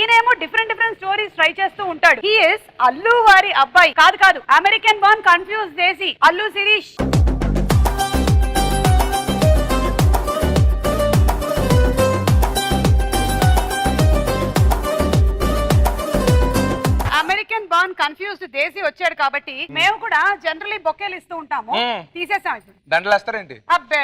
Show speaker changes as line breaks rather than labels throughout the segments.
ఈయనేమో different stories try చేస్తూ ఉంటాడు. హీ ఇస్ అల్లు వారి అబ్బాయి. కాదు అమెరికన్ బార్న్ కన్ఫ్యూజ్ చేసి Allu Sirish. American born confused desi వచ్చాడు కాబట్టి మేము కూడా జనరల్లీ బొకేలు ఇస్తూ ఉంటాము. తీసేసాం ఇప్పుడు.
దండలు వేస్తారేంటి?
అబ్బే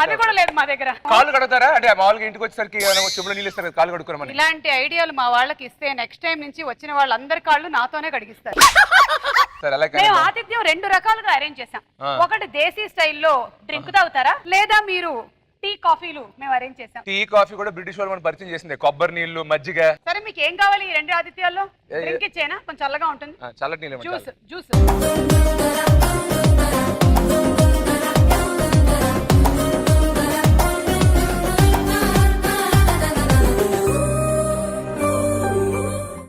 అది కూడా లేదు మా దగ్గర.
కాళ్ళు కడుగుతారా? అంటే మామూలుగా ఇంటికి వచ్చేసరికి చెప్పులు నీళ్ళు ఇస్తారు, కాళ్ళు కడుక్కోమని.
ఇలాంటి ఐడియాలు మా వాళ్ళకి ఇస్తే నెక్స్ట్ టైం నుంచి వచ్చిన వాళ్ళందరి కాళ్ళు నాతోనే కడిగిస్తారు. మేము ఆతిథ్యం 2 రకాలుగా అరేంజ్ చేసాం. ఒకటి దేశీ స్టైల్లో డ్రింక్ తాగుతారా, లేదా మీరు టీ కాఫీలు మేము అరేంజ్ చేసాం.
టీ కాఫీ కూడా బ్రిటిష్ వాళ్ళు మనం పరిచయం చేసింది. కొబ్బరి నీళ్లు, మజ్జిగ.
సరే మీకు ఏం కావాలి ఈ 2 ఆతిథ్యాల్లో? డ్రింక్ ఇచ్చేనా? కొంచెం చల్లగా ఉంటుంది.
చల్లటి నీళ్ళు.
Juice juice.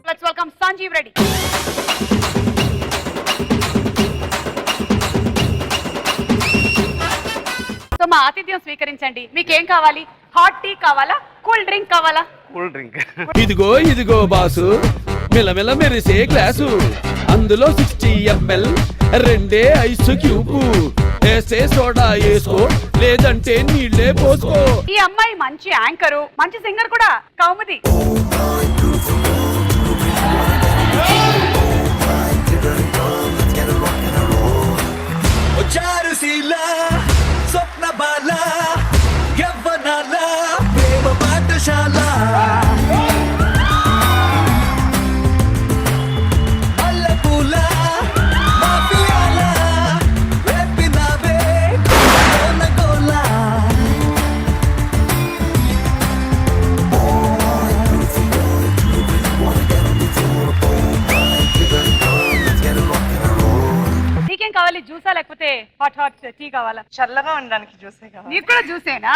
Let's welcome Sanjeev Reddy. So మా ఆతిథ్యం స్వీకరించండి. మీకేం కావాలి? హాట్ టీ కావాలా, కూల్ డ్రింక్ కావాలా?
Cool drink.
ఇదిగో బాసు, మిలమిల మెరిసే గ్లాసు, అందులో 60 ml, 2 ఐస్ క్యూబ్, వేసే సోడా వేసుకో, లేదంటే నీళ్ళే పోసుకో.
ఈ అమ్మాయి మంచి యాంకరు, మంచి సింగర్ కూడా. కౌముది.
స్వప్న బాల యవ్వనాల ప్రేమ పాఠశాల, అల్లపూల మాఫియాల రేపినావే గోల.
నీకేం కావాలి? జ్యూసా లేకపోతే హాట్ టీ కావాలా?
చల్లగా ఉండడానికి జ్యూసే కావాలి.
నీకు కూడా జ్యూసేనా?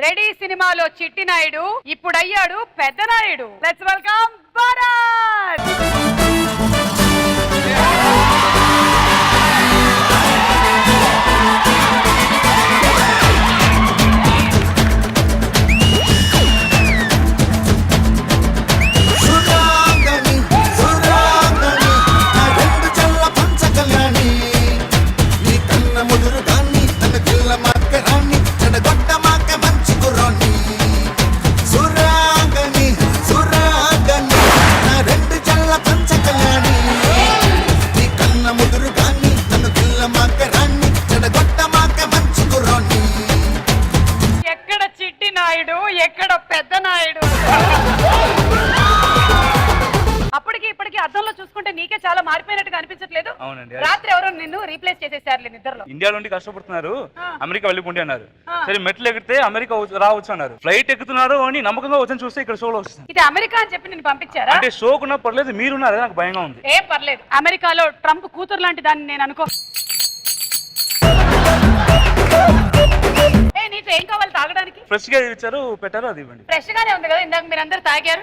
రెడీ సినిమాలో చిట్టి నాయుడు ఇప్పుడయ్యాడు పెద్ద నాయుడు. Let's welcome Bharat. ఎక్కడ చిట్టి నాయుడు, ఎక్కడ పెద్ద నాయుడు? అప్పటికి ఇప్పటికి అద్దంలో చూసుకుంటే నీకే చాలా మారిపోయినట్టుగా అనిపించట్లేదు?
అవునండి.
రాత్రి ఎవరో నిన్ను రీప్లేస్ చేసేసారు నిద్రలో.
ఇండియాలో ఉండి కష్టపడుతున్నారు, అమెరికా వెళ్ళిపోండి అన్నారు. సరే మెట్లు ఎక్కితే అమెరికా రావచ్చు అన్నారు. ఫ్లైట్ ఎక్కుతున్నారు అని నమ్మకంగా వచ్చని చూస్తే ఇక్కడ షోలో వస్తుంది.
ఇది అమెరికా అని చెప్పి నేను పంపించారా?
అంటే షోకున్నా పర్లేదు, మీరున్నారు, నాకు భయంగా ఉంది.
ఏం పర్లేదు, అమెరికాలో ట్రంప్ కూతురు లాంటి దాన్ని నేను అనుకో. నీకు ఏం కావాలి తాగడానికి?
ఫ్రెష్ గా ఇచ్చారు, పెట్టారు, అది ఇవ్వండి.
ఫ్రెష్ గానే ఉంది కదా, ఇందాక మీరందరూ తాగారు.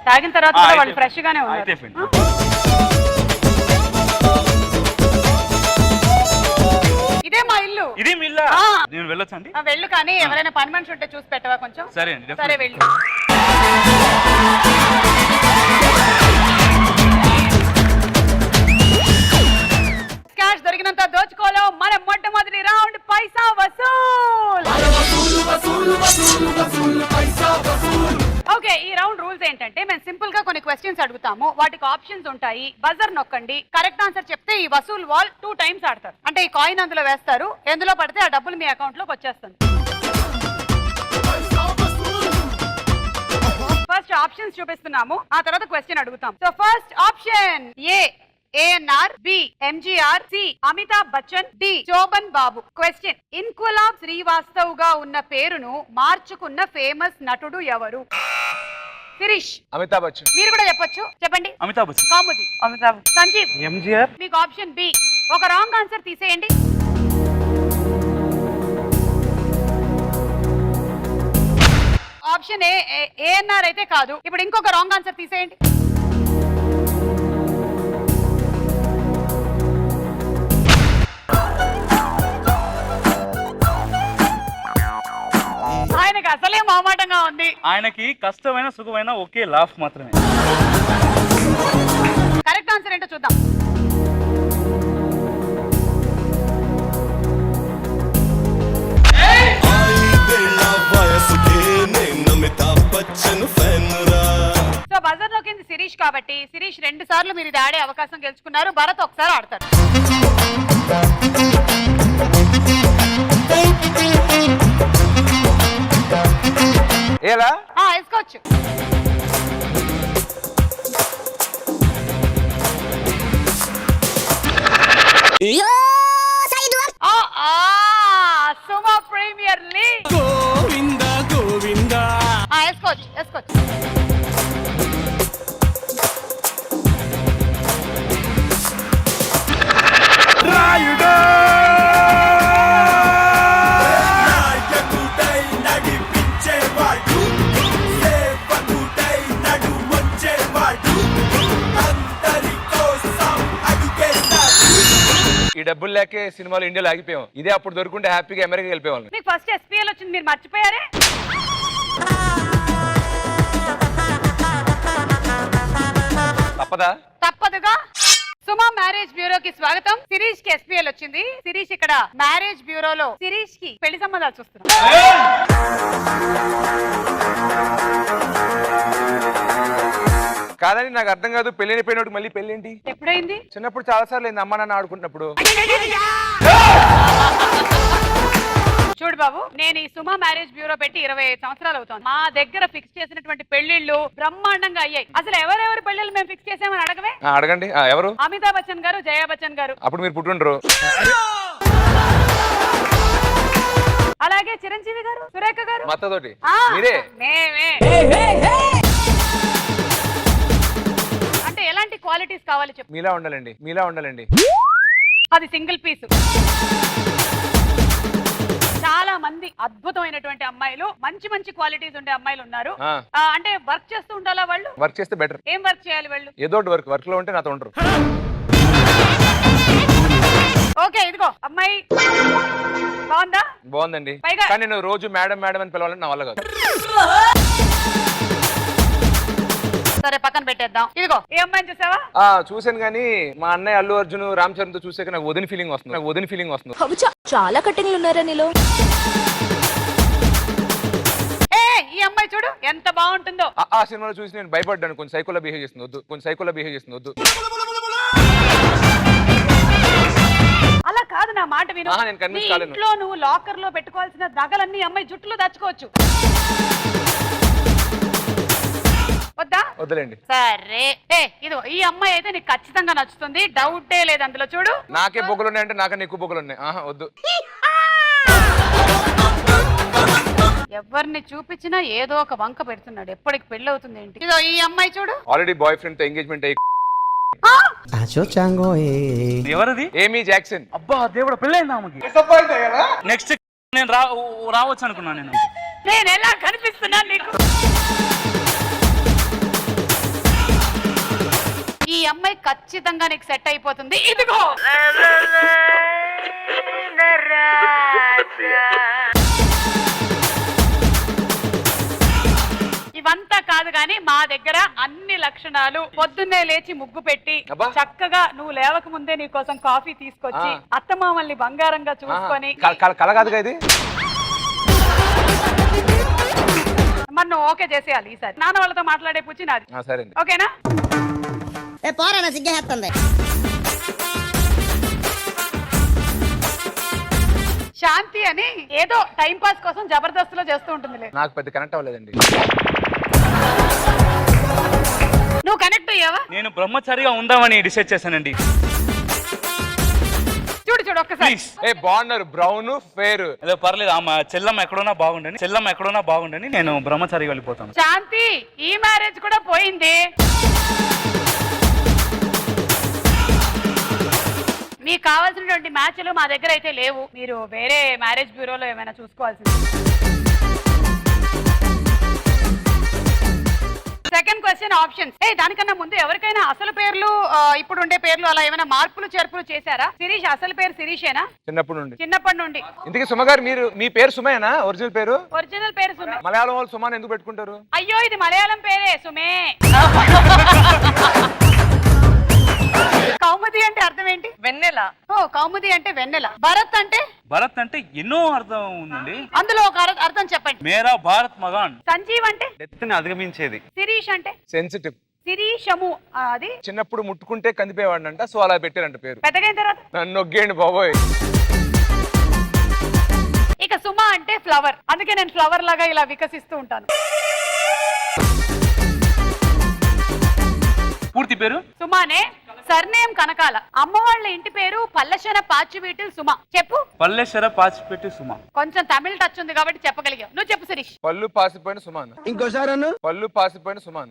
తాగిన తర్వాత కూడా వాళ్ళు ఫ్రెష్ గానే ఉన్నారు. ఇదే మా ఇల్లు.
ఇది మీ ఇల్లా? నేను వెళ్ళొచ్చండి?
వెళ్ళు, కానీ ఎవరైనా పని మనిషి ఉంటే చూసి పెట్టవా కొంచెం?
సరే అండి.
సరే వెళ్ళు. క్యాష్ దొరికినంత దోచుకోలో మన మొట్టమొదటి రౌండ్ పైసా వసూల్. ఓకే, ఈ రౌండ్ రూల్స్ ఏంటంటే మేము సింపుల్ గా కొన్ని క్వశ్చన్స్ అడుగుతాము, వాటికి ఆప్షన్స్ ఉంటాయి. బజర్ నొక్కండి, కరెక్ట్ ఆన్సర్ చెప్తే ఈ వసూల్ వాల్ 2 times ఆడతారు. అంటే ఈ కాయిన్ అందులో వేస్తారు, ఎందులో పడితే ఆ డబ్బులు మీ అకౌంట్ లోకి వచ్చేస్తుంది. ఫస్ట్ ఆప్షన్స్ చూపిస్తున్నాము, ఆ తర్వాత క్వశ్చన్ అడుగుతాం. So first option A ANR, B MGR, C Amitabh Bachchan, D Sobhan Babu. Question, Inquilab Srivastav గా ఉన్న పేరును మార్చుకున్న ఫేమస్ నటుడు ఎవరు? శిరీష్.
అమితాబ్ బచ్చన్.
మీరు కూడా చెప్పొచ్చు, చెప్పండి.
అమితాబ్ బచ్చన్.
కౌముది.
అమితాబ్.
సంజీవ్.
MGR.
మీకు ఆప్షన్ బి. ఒక రాంగ్ ఆన్సర్ తీసేయండి. ఆప్షన్ ఏ ANR అయితే కాదు. ఇప్పుడు ఇంకొక రాంగ్ ఆన్సర్ తీసేయండి. ఆయనకి అసలే మొహమాటంగా ఉంది.
ఆయనకి కష్టమైన సుఖమైన ఒకే లాఫ్ మాత్రమే.
కరెక్ట్ ఆన్సర్ ఏంటో చూద్దాం. సో బజర్ నొక్కింది శిరీష్ కాబట్టి శిరీష్ 2 సార్లు మీరు ఇది ఆడే అవకాశం గెలుచుకున్నారు. భరత్ ఒకసారి ఆడతాడు.
ఎలా
వేసుకోవచ్చు. సుమా ప్రీమియర్ లీగ్.
గోవిందా గోవిందా
వేసుకోవచ్చు వేసుకోవచ్చు.
రాయుడా
ఈ డబ్బులు లేకే సినిమాలు ఇండియాలో ఆగిపోయాం. ఇదే అప్పుడు దొరుకుంటే హ్యాపీగా అమెరికా వెళ్ళిపోవాలి.
మీకు ఫస్ట్ ఎస్పీఎల్ వచ్చింది, మీరు మర్చిపోయారే.
తప్పదా?
తప్పదుగా. సుమా మ్యారేజ్ బ్యూరోకి స్వాగతం. శిరీష్ కి ఎస్పీఎల్ వచ్చింది. శిరీష్ ఇక్కడ మ్యారేజ్ బ్యూరోలో శిరీష్ కి పెళ్లి సంబంధాలు చూస్తున్నాం.
కాదని నాకు అర్థం కాదు. పెళ్లి అయిపోయినప్పుడు మళ్ళీ పెళ్లి ఏంటి?
ఎప్పుడైంది?
చిన్నప్పుడు చాలా సార్లు అయింది, అమ్మ నాన్న ఆడుకుంటున్నప్పుడు.
చూడు బాబు, నేను ఈ సుమా మ్యారేజ్ బ్యూరో పెట్టి 25 సంవత్సరాలు అవుతుంది. మా దగ్గర ఫిక్స్ చేసినటువంటి పెళ్లిళ్ళు బ్రహ్మాండంగా అయ్యాయి. అసలు ఎవరెవరి పెళ్లిళ్ళు మేము ఫిక్స్ చేసామని అడగవే.
అడగండి. ఎవరు?
అమితాబ్ బచ్చన్ గారు, జయా బచ్చన్ గారు.
అప్పుడు మీరు పుట్టుండ్రు.
అలాగే చిరంజీవి గారు, సురేఖ గారు.
మత్తతోటి
ఆ,
మీరే.
మేమే. అంటే ఎలాంటి క్వాలిటీస్ కావాలి చెప్పు.
మీలా ఉండాలండి, మీలా ఉండాలండి.
అది సింగిల్ పీస్. చాలా మంది అద్భుతమైనటువంటి అమ్మాయిలు, మంచి మంచి క్వాలిటీస్ ఉండే అమ్మాయిలు ఉన్నారు. అంటే వర్క్ చేస్తూ ఉండాలా వాళ్ళు?
వర్క్ చేస్తే బెటర్.
ఏం వర్క్ చేయాలి వాళ్ళు?
ఏదో ఒకటి వర్క్. వర్క్ లో ఉంటే నాతో ఉండరు.
ఓకే, ఇదిగో అమ్మాయి బాగుందా?
బాగుందండి.
పైగా
కానీ నేను రోజు మేడం మేడం అని పిలవాలని నా వల్ల కాదు.
సరే పక్కన పెట్టేద్దాం. ఇదిగో ఈ అమ్మాయిని చూసావా?
చూసాను కానీ మా అన్నయ్య అల్లు అర్జున్ రామ్ చరణ్ తో చూసాక నాకు వదిన ఫీలింగ్ వస్తుంది. నాకు వదిన ఫీలింగ్ వస్తుంది.
చాలా కట్టింగ్లు ఉన్నారా నీలో?
ఈ అమ్మాయి చూడు ఎంత బాగుంటుందో.
ఆ సినిమాలో చూసి నేను భయపడ్డాను. కొంచెం సైకోలా బిహేవ్ చేస్తుంది, వద్దు. కొంచెం సైకోలా బిహేవ్ చేస్తుంది, వద్దు.
అలా కాదు, నా మాట విను.
నేను కన్విన్స్ కాలేను.
ఇంట్లో నువ్వు లాకర్ లో పెట్టుకోవాల్సిన నగలన్నీ అమ్మాయి జుట్టులో దాచుకోవచ్చు. వద్దా?
వద్దులేండి.
సరే. ఇదిగో ఈ అమ్మాయి అయితే నీకు ఖచ్చితంగా నచ్చుతుంది, డౌటే లేదు అందులో. చూడు,
నాకే బొగ్గులు ఉన్నాయంటే నాకన్నా ఎక్కువ బొగ్గులు ఉన్నాయి. వద్దు.
ఎవరిని చూపించినా ఏదో ఒక వంక పెడుతున్నాడు. ఎప్పటికి పెళ్లి అవుతుంది ఏంటి? ఇదో ఈ అమ్మాయి చూడు,
ఆల్రెడీ బాయ్ ఫ్రెండ్ తో ఎంగేజ్మెంట్ అయ్యి.
ఎవరది?
ఏమీ జాక్సన్.
అబ్బా దేవుడు, పెళ్ళైందా ఆమెకి? నెక్స్ట్ నేను రావచ్చు అనుకున్నాను.
నేను ఎలా కనిపిస్తున్నా నీకు? ఈ అమ్మాయి ఖచ్చితంగా నీకు సెట్ అయిపోతుంది. ఇదిగో ఇవంతా కాదు గాని మా దగ్గర అన్ని లక్షణాలు. పొద్దున్నే లేచి ముగ్గు పెట్టి చక్కగా నువ్వు లేవక ముందే నీ కోసం కాఫీ తీసుకొచ్చి అత్తమామల్ని బంగారంగా చూసుకొని.
కల కాదుగా ఇది.
మరి నువ్వు ఓకే చేసేయాలి ఈసారి. నాన్న వాళ్ళతో మాట్లాడే పుచ్చి నాది.
సరే,
ఓకేనా?
పోరానా సిగ్గేస్తుంది.
శాంతి అని ఏదో టైం పాస్ కోసం జబర్దస్త్ లో చేస్తూ ఉంటుంది.
నాకు పెద్ద కనెక్ట్ అవ్వలేదండి.
నువ్వు కనెక్ట్ అయ్యావా?
నేను బ్రహ్మచారిగా ఉందామని డిసైడ్ చేశానండి.
చూడు చూడు ఒక్కసారి.
బాగున్నారు, బ్రౌన్ ఫేర్.
ఏదో పర్లేదు, ఆమె చెల్లమ్మ ఎక్కడున్నా బాగుండని నేను బ్రహ్మచారిగా వెళ్ళిపోతాను.
శాంతి, ఈ మ్యారేజ్ కూడా పోయింది. మీకు కావాల్సినటువంటి మ్యాచ్లు మా దగ్గర అయితే లేవు. మీరు వేరే మ్యారేజ్ బ్యూరోలో ఏమైనా చూసుకోవాల్సింది. Second question options. దానికన్నా ముందు ఎవరికైనా అసలు పేర్లు ఇప్పుడు ఉండే పేర్లు అలా ఏమైనా మార్పులు చేర్పులు చేశారా? శిరీష్ అసలు పేరు శిరీషేనా? చిన్నప్పటి నుండి.
ఇంతకీ సుమ గారు మీరు మీ పేరు సుమేనా? ఒరిజినల్ పేరు?
ఒరిజినల్ పేరు సుమే.
మలయాళం వాళ్ళు సుమాన్ ఎందుకు పెట్టుకుంటారు?
అయ్యో ఇది మలయాళం పేరే సుమే. కౌముది అంటే అర్థం ఏంటి?
వెన్నెల.
ఓ కౌముది అంటే వెన్నెల. భరత్ అంటే?
భరత్ అంటే ఎన్నో అర్థం ఉందండి.
అందులో ఒక అర్థం చెప్పండి.
మేరా భారత్ మగాన్.
సంజీవ్ అంటే?
డెత్ని అధిగమించేది.
శిరీష్ అంటే?
సెన్సిటివ్.
శిరీషము అది
చిన్నప్పుడు ముట్టుకుంటే కందిపోయేవాడినంట, సో అలా పెట్టారంట పేరు.
పెద్దగైన తర్వాత
నన్ను నొగ్గేయండి బాబోయ్.
ఇక సుమ అంటే ఫ్లవర్, అందుకే నేను ఫ్లవర్ లాగా ఇలా వికసిస్తూ ఉంటాను.
పూర్తి పేరు
సుమానే. సర్నేమ్ కనకాల. అమ్మ వాళ్ళ ఇంటి పేరు పల్లెశన పాచివీటి సుమ. చెప్పు.
పల్లెశ్వర పాచిపెట్టి సుమ.
కొంచెం తమిళ టచ్ ఉంది కాబట్టి చెప్పగలిగావు. నువ్వు చెప్పు శిరీష్.
పళ్ళు పాసిపోయిన సుమాన్.
ఇంకోసారి
పళ్ళు పాసిపోయిన సుమాన్.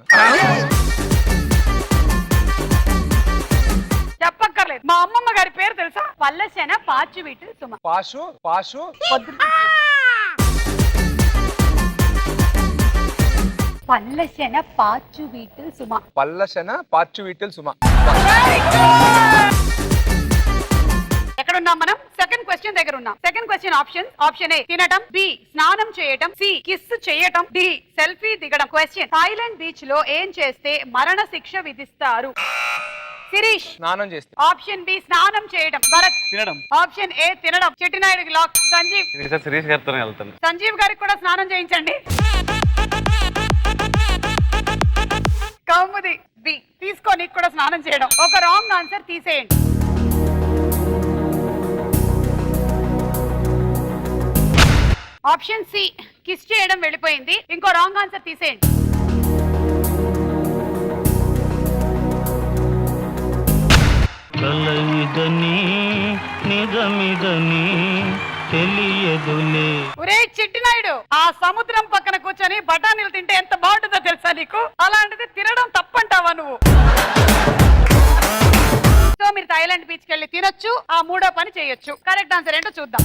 చెప్పక్కర్లేదు. మా అమ్మమ్మ గారి పేరు తెలుసా? పల్లెశన పాచివీటి సుమ.
పాషు పాషు
పల్లెశన పాచువీటి సుమ.
పల్లశన పాచు వీటిల్ సుమ.
ఎక్కడున్నాం మనం? సెకండ్ క్వశ్చన్ దగ్గర ఉన్నాం. సెకండ్ క్వశ్చన్ ఆప్షన్ ఏ తినటం, బి స్నానం చేయటం, సి కిస్ చేయటం, డి సెల్ఫీ దిగడం. క్వశ్చన్ థాయిలాండ్ బీచ్ లో ఏం చేస్తే మరణ శిక్ష విధిస్తారు? శిరీష్
స్నానం చేస్తే.
ఆప్షన్ బి స్నానం చేయడం. భరత్
తినడం.
ఆప్షన్ ఏ తినడం. చెట్టినాయుడికి లాక్. సంజీవ్.
శిరీష్ గారితోనే వెళ్తాను.
సంజీవ్ గారికి కూడా స్నానం చేయించండి. కౌముది బి తీసుకో, నీకు కూడా స్నానం చేయడం. ఒక రాంగ్ ఆన్సర్ తీసేయండి. ఆప్షన్ సి కిస్ చేయడం వెళ్ళిపోయింది. ఇంకో రాంగ్ ఆన్సర్ తీసేయండి.
కలయిదని నిజమిదని తెలియదులే.
ఒరే చిట్టినాయుడు, ఆ సముద్రం పక్కన కూర్చొని బఠానీలు తింటే ఎంత బాగుంటుందో తెలుసా నీకు? అలాంటిది తినడం తప్పంటావా నువ్వు? సో మీరు థాయిలాండ్ బీచ్ కి వెళ్ళి తినొచ్చు, ఆ మూడో పని చేయొచ్చు. కరెక్ట్ ఆన్సర్ ఏంటో చూద్దాం.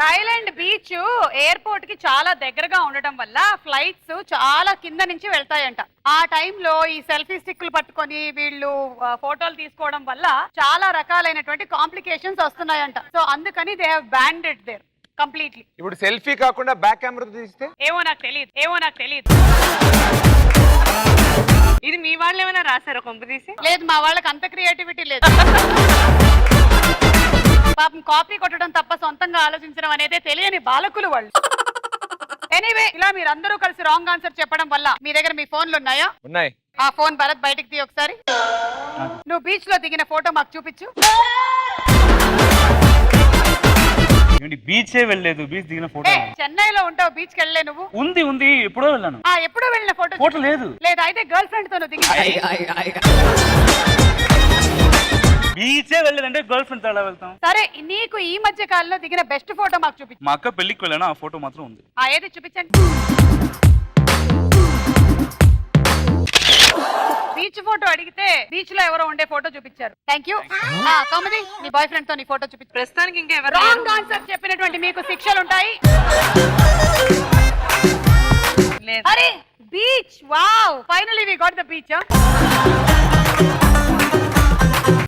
థాయిలాండ్ బీచ్ ఎయిర్పోర్ట్ కి చాలా దగ్గరగా ఉండటం వల్ల ఫ్లైట్స్ చాలా కింద నుంచి వెళ్తాయంట. ఆ టైంలో ఈ సెల్ఫీ స్టిక్లు పట్టుకొని వీళ్ళు ఫోటోలు తీసుకోవడం వల్ల చాలా రకాలైనటువంటి కాంప్లికేషన్స్ వస్తున్నాయంట. సో అందుకని దే హావ్ బ్యాన్డెడ్ దేర్ కంప్లీట్లీ.
ఇప్పుడు సెల్ఫీ కాకుండా బ్యాక్ కెమెరా తీస్తే
ఏమో నాకు తెలియదు.
ఇది మీ వాళ్ళు ఏమైనా రాశారో కొంపదీసి?
లేదు, మా వాళ్ళకి అంత క్రియేటివిటీ లేదు. పాపం కాపీ కొట్టడం తప్ప సొంతంగా ఆలోచించడం అనేది తెలియని బాలకులు వాళ్ళు. ఎనీవే, ఇలా మీరందరూ కలిసి రాంగ్ ఆన్సర్ చెప్పడం వల్ల మీ దగ్గర మీ ఫోన్లు ఉన్నాయా?
ఉన్నాయి.
ఆ ఫోన్ భరత్ బయటికి తీ ఒకసారి. నువ్వు బీచ్ లో దిగిన ఫోటో మాకు చూపించు.
బీచే వెళ్ళలేదు, బీచ్ దిగిన ఫోటో.
చెన్నైలో ఉంటావు, బీచ్ కి వెళ్ళలే నువ్వు?
ఉంది ఎప్పుడో వెళ్ళాను.
ఎప్పుడో వెళ్ళిన ఫోటో?
ఫోటో లేదు.
అయితే గర్ల్ ఫ్రెండ్ తో నువ్వు దిగి
బీచే వెళ్ళలేదంటే గర్ల్ ఫ్రెండ్ తో ఎలా వెళ్తాం?
సరే, నీకు ఈ మధ్య కాలంలో దిగిన బెస్ట్ ఫోటో మాకు చూపించు.
మా అక్క పెళ్లికి వెళ్ళాను, ఆ ఫోటో మాత్రం ఉంది.
ఏది చూపించండి. బీచ్ ఫోటో అడిగితే బీచ్ లో ఎవరో ఉండే ఫోటో చూపించారు. Thank you. కౌముది, నీ బాయ్ ఫ్రెండ్ తో నీ ఫోటో చూపించు.
ప్రస్తుతానికి ఇంకా ఎవరు
రాంగ్ ఆన్సర్ చెప్పినటువంటి మీకు శిక్షలు ఉంటాయి. అరే beach, wow, finally we got the beach.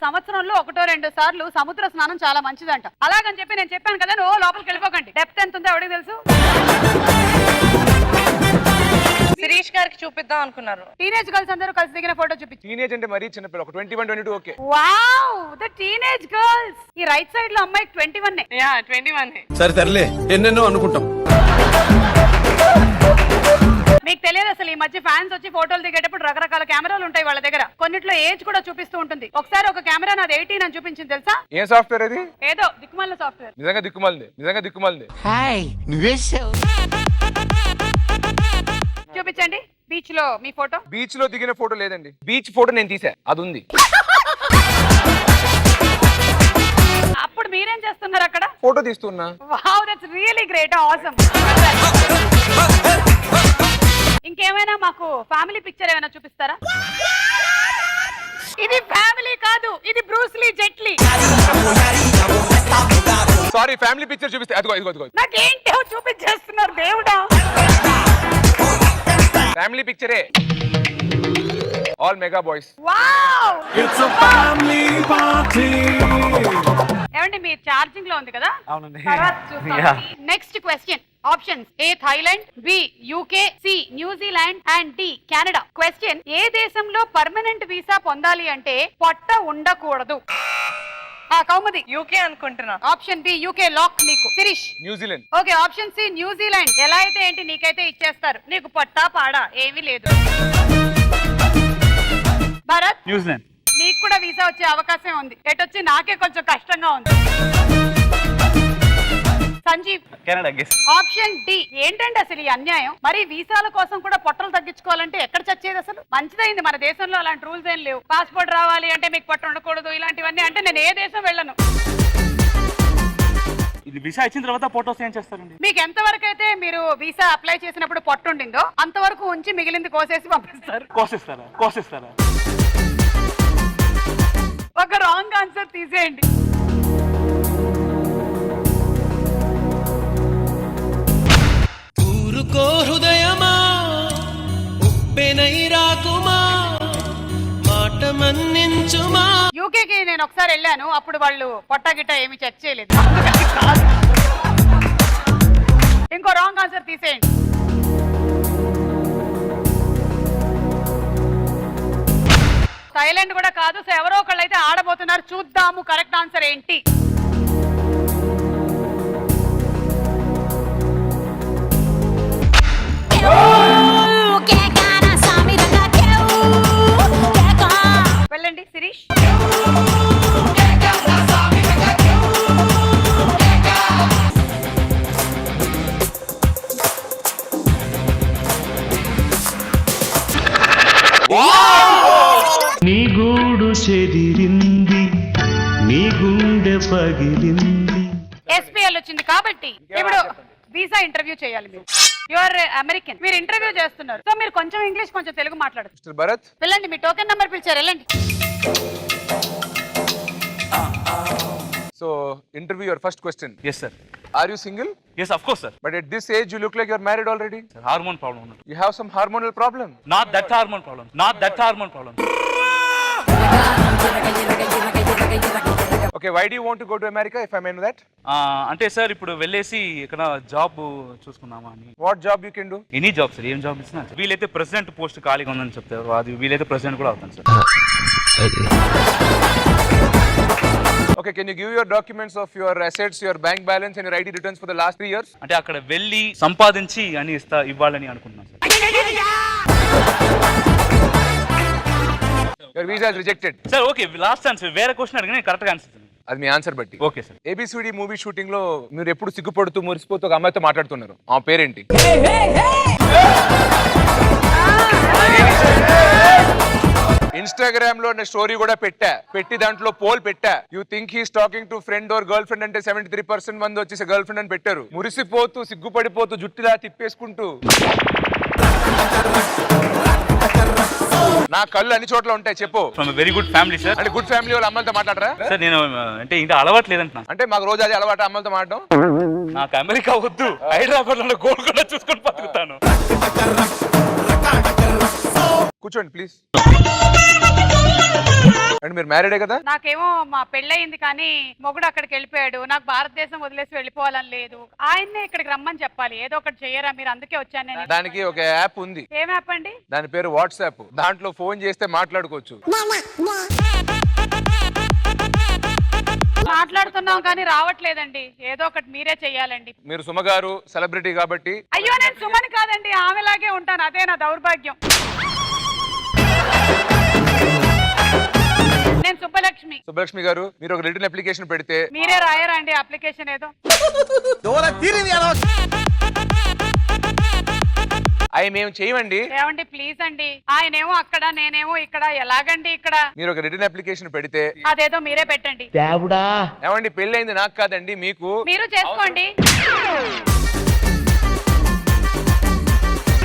సంవత్సరంలో 1-2 సార్లు సముద్ర స్నానం చాలా మంచిదంట. అలాగని చెప్పి నేను చెప్పాను కదా, నువ్వు లోపలికి వెళ్ళిపోకండి. డెప్త్ ఎంత ఉందో ఎవరికి తెలుసు?
శిరీష్ గారికి చూపిద్దాం అనుకున్నారు.
టీనేజ్ గర్ల్స్ అందరూ కలిసి దిగిన ఫోటో చూపించు.
టీనేజ్ అంటే మరీ చిన్నపిల్ల, ఒక 21-22 okay.
Wow, the teenage girls. ఈ రైట్ సైడ్ లో అమ్మాయి 21.
యా 21.
సరే తరలే, ఎన్నెన్నో అనుకుంటాం.
మీకు తెలియదు అసలు, ఈ మధ్య ఫ్యాన్స్ వచ్చి ఫోటోలు దిగేటప్పుడు రకరకాల కెమెరాలు ఉంటాయి వాళ్ళ దగ్గర. కొన్నిట్లో ఏజ్ కూడా చూపిస్తూ ఉంటుంది. ఒకసారి ఒక కెమెరా నాది 18 అని చూపించింది తెలుసా?
ఏం సాఫ్ట్వేర్ అది?
ఏదో దిక్కుమాల సాఫ్ట్వేర్.
నిజంగా దిక్కుమాలింది.
చూపించండి బీచ్ లో మీ ఫోటో.
బీచ్ లో దిగిన ఫోటో లేదండి. బీచ్ ఫోటో నేను తీసా, అది ఉంది.
అప్పుడు మీరేం చేస్తున్నారు అక్కడ?
ఫోటో తీస్తున్నా.
Wow, that's really great, awesome. ఇంకేమైనా మాకు ఫ్యామిలీ పిక్చర్ ఏమైనా చూపిస్తారా? ఇది ఫ్యామిలీ కాదు, ఇది Bruce Lee, Jet Lee.
Sorry family picture చూపిస్తే అదిగో ఇదిగో ఇదిగో
నాకేంటో చూపించేస్తున్నారు దేవుడా.
ఫ్యామిలీ పిక్చరే ఆల్ మెగా బాయ్స్.
వావ్ ఏమండి మీ ఛార్జింగ్ లో ఉంది కదా?
అవునండి.
Next question options A Thailand, B UK, C New Zealand and D Canada. Question ఏ దేశంలో పర్మనెంట్ వీసా పొందాలి అంటే పొట్ట ఉండకూడదు? కౌముది
యూకే అనుకుంటున్నా.
Option B UK lock. నీకు Sirish
New Zealand.
Okay option C New Zealand. ఎలా అయితే ఏంటి నీకైతే ఇచ్చేస్తారు, నీకు పొట్టా పాడా ఏమీ లేదు. భరత్
న్యూజిలాండ్.
నీకు కూడా వీసా వచ్చే అవకాశం ఉంది. ఎటొచ్చి నాకే కొంచెం కష్టంగా ఉంది. Sanjeev
Canada guess.
Option D. ఏంటండి అసలు ఈ అన్యాయం? మరి వీసాల కోసం కూడా పొట్టలు తగ్గించుకోవాలంటే ఎక్కడ చచ్చేది అసలు? మంచిదైంది మన దేశంలో అలాంటి రూల్స్ ఏం లేవు. పాస్పోర్ట్ రావాలి అంటే మీకు పొట్ట ఉండకూడదు ఇలాంటివన్నీ. అంటే నేను ఏ దేశం వెళ్ళను.
ఇది వీసా ఇచ్చిన తర్వాత ఫోటోస్ ఏం చేస్తారండి?
మీకు ఎంతవరకు అయితే మీరు వీసా అప్లై చేసినప్పుడు పొట్ట ఉండిందో అంతవరకు ఉంచి మిగిలింది కోసేసి పంపిస్తారు.
కోసిస్తారా?
ఒక రాంగ్ ఆన్సర్ తీసేయండి.
ఊరుకో హృదయమా ఉప్పెనై రాకుమా మాట మన్నించుమా.
యూకేకి నేను ఒకసారి వెళ్ళాను. అప్పుడు వాళ్ళు పొట్ట గిట్ట ఏమి చెక్ చేయలేదు. ఇంకో రాంగ్ ఆన్సర్ తీసేయండి. థాయిలాండ్ కూడా కాదు. సో ఎవరో ఒకళ్ళు అయితే ఆడబోతున్నారు. చూద్దాము కరెక్ట్ ఆన్సర్ ఏంటి. వెళ్ళండి శిరీష్.
నీ గూడు చెదిరింది, నీ గుండె పగిలింది.
ఎస్పీఎల్ వచ్చింది కాబట్టి ఇప్పుడు వీసా ఇంటర్వ్యూ చేయాలి. మీరు యువర్ అమెరికన్, మీరు ఇంటర్వ్యూ చేస్తున్నారు. సో మీరు కొంచెం ఇంగ్లీష్ కొంచెం తెలుగు మాట్లాడచ్చు.
మిస్టర్ భరత్.
వెళ్ళండి, మీ టోకెన్ నంబర్ పిలిచారు. వెళ్ళండి.
So interview your first question.
Yes sir.
Are you single?
Yes of course sir.
But at this age you look like you're married already.
Hormone problem ఉన్నది.
You have some hormonal problem.
Not that hormone problem.
Okay, why do you want to go to America if I may know that?
అంటే sir ఇప్పుడు వెళ్ళేసి ఇక్కడ job చూసుకుందామా అని.
What job you can do?
Any job sir, ఏం job ఇచ్చినా. వీలైతే president post ఖాళీగా ఉందని చెప్తారు. అది వీలైతే ప్రెసిడెంట్ కూడా అవుతాను sir.
Okay, can you give your documents of your assets, your bank balance and your ID returns for the last 3 years?
అంటే అక్కడ వెళ్ళి సంపాదించి అని ఇవ్వాలని అనుకుంటున్నాను sir.
Your visa is rejected.
Sir okay, last answer. వేరే క్వశ్చన్ అడిగిన correct గా ఆన్సర్.
అది మీ ఆన్సర్ బట్టి.
Okay sir.
ABCD movie shooting లో మీరు ఎప్పుడు సిగ్గుపడుతూ మురిసిపోతూ ఒక అమ్మాయితో మాట్లాడుతున్నారు. ఆ పేరేంటి? ఇన్స్టాగ్రామ్ లో స్టోరీ కూడా పెట్టి దాంట్లో పోల్ పెట్టా. You think he's talking to friend or girl friend అంటే 73% మంది వచ్చేసి గర్ల్ ఫ్రెండ్ అని పెట్టారు. మురిసిపోతూ సిగ్గుపడిపోతూ జుట్టులా తిప్పేసుకుంటూ. నా కళ్ళు అన్ని చోట్ల ఉంటాయి. చెప్పు.
From very good family sir.
అంటే గుడ్ ఫ్యామిలీ వాళ్ళ అమ్మలతో మాట్లాడరా?
సార్ నేను అంటే ఇంత అలవాటు లేదంటున్నా.
అంటే మాకు రోజు అది అలవాటు అమ్మలతో మాట్లాడడం.
నాకు అమెరికా వద్దు, హైదరాబాద్ లో గోల్డ్ కూడా చూసుకొని బతుకుతాను.
కూర్చోండి ప్లీజ్. అండ్ మీరు మ్యారీడే కదా?
నాకేమో మా పెళ్ళయింది కానీ మొగుడు అక్కడికి వెళ్ళిపోయాడు. నాకు భారతదేశం వదిలేసి వెళ్ళిపోవాలని లేదు. ఆయన్నే ఇక్కడికి రమ్మని చెప్పాలి. ఏదో ఒకటి చేయరా మీరు? అందుకే వచ్చాను నేను.
దానికి ఒక యాప్ ఉంది.
ఏం యాప్ అండి?
దాని పేరు వాట్సాప్. దాంట్లో ఫోన్ చేస్తే మాట్లాడుకోవచ్చు.
మాట్లాడుతున్నాం కానీ రావట్లేదండి. ఏదో ఒకటి మీరే చెయ్యాలండి.
మీరు సుమ గారు సెలబ్రిటీ కాబట్టి.
అయ్యో నేను సుమని కాదండి, ఆమెలాగే ఉంటాను. అదే నా దౌర్భాగ్యం. నేను
సుబ్బలక్ష్మి గారు, మీరు ఒక రిటర్న్ అప్లికేషన్ పెడితే.
మీరే రాయరా అండి అప్లికేషన్ ఏదో?
అవి మేము చేయమండి.
ఏమండి ప్లీజ్ అండి. ఆయనేమో అక్కడ, నేనేమో ఇక్కడ. ఎలాగండి ఇక్కడ?
మీరు ఒక రిటర్న్ అప్లికేషన్ పెడితే.
అదేదో మీరే పెట్టండి.
ఏమండి పెళ్ళైంది నాకు కాదండి మీకు.
మీరు చేసుకోండి.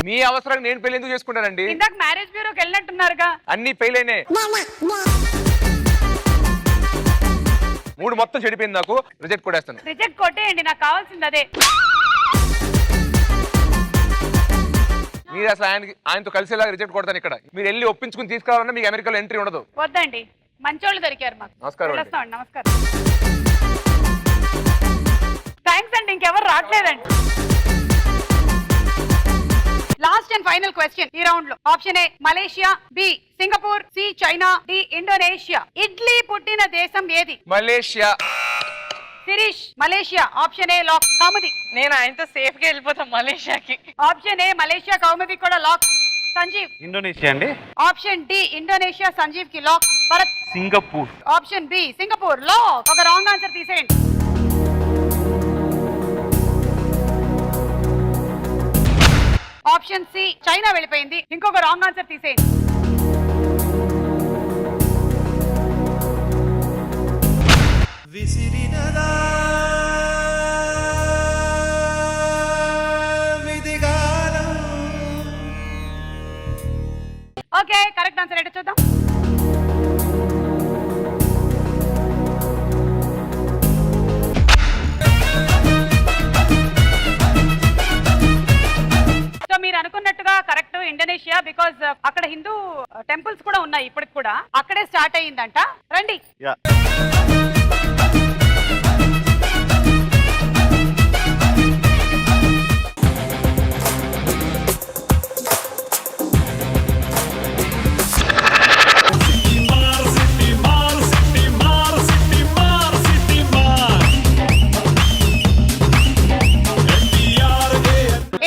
మీ అవసరం నేను పెళ్లి ఎందుకు చేసుకుంటానండి?
ఇందాక మ్యారేజ్ బ్యూరోకి వెళ్ళినట్టున్నారుగా.
అన్ని పెళ్ళైనే. మూడు మొత్తం చెడిపోయింది నాకు. రిజెక్ట్ కొట్టేస్తాను.
రిజెక్ట్ కొట్టేయండి, నాకు కావాల్సింది అదే.
మీరు అసలు ఆయనతో కలిసేలాగా రిజెక్ట్ కొడతాను ఇక్కడ. మీరు వెళ్ళి ఒప్పించుకుని తీసుకురావాలన్నా మీకు అమెరికాలో ఎంట్రీ ఉండదు.
వద్దండి, మంచోళ్ళు దొరికారు మాకు.
నమస్కారం అండి.
వెళ్ళొస్తామండి, నమస్కారం. థ్యాంక్స్ అండి, ఇంకెవరు రావట్లేదండి. లాస్ట్ అండ్ ఫైనల్ క్వశ్చన్ ఈ రౌండ్ లో. Option A Malaysia, B Singapore, C China, D Indonesia. Idli పుట్టిన దేశం ఏది?
Malaysia.
Sirish Malaysia. Option A lock. Kaumudi
నేను ఆయనతో సేఫ్ గా వెళ్ళిపోతాం మలేషియాకి.
ఆప్షన్ ఏ మలేషియా, కౌముది కూడా లాక్. సంజీవ్.
ఇండోనేషియా అండి.
ఆప్షన్ డి ఇండోనేషియా, సంజీవ్ కి lock. Bharat.
Singapore.
Option B Singapore lock. ఒక రాంగ్ ఆన్సర్ తీసేయండి. ఆప్షన్ సి చైనా వెళ్ళిపోయింది. ఇంకొక రాంగ్ ఆన్సర్ తీసేయండి.
విసిరినదా విధిగాలం.
ఓకే, కరెక్ట్ ఆన్సర్ ఏంటో చూద్దాం. సో మీరు అనుకున్నట్టుగా కరెక్ట్ ఇండోనేషియా, బికాజ్ అక్కడ హిందూ టెంపుల్స్ కూడా ఉన్నాయి ఇప్పటికి కూడా. అక్కడే స్టార్ట్ అయ్యిందంట. రండి.
యా.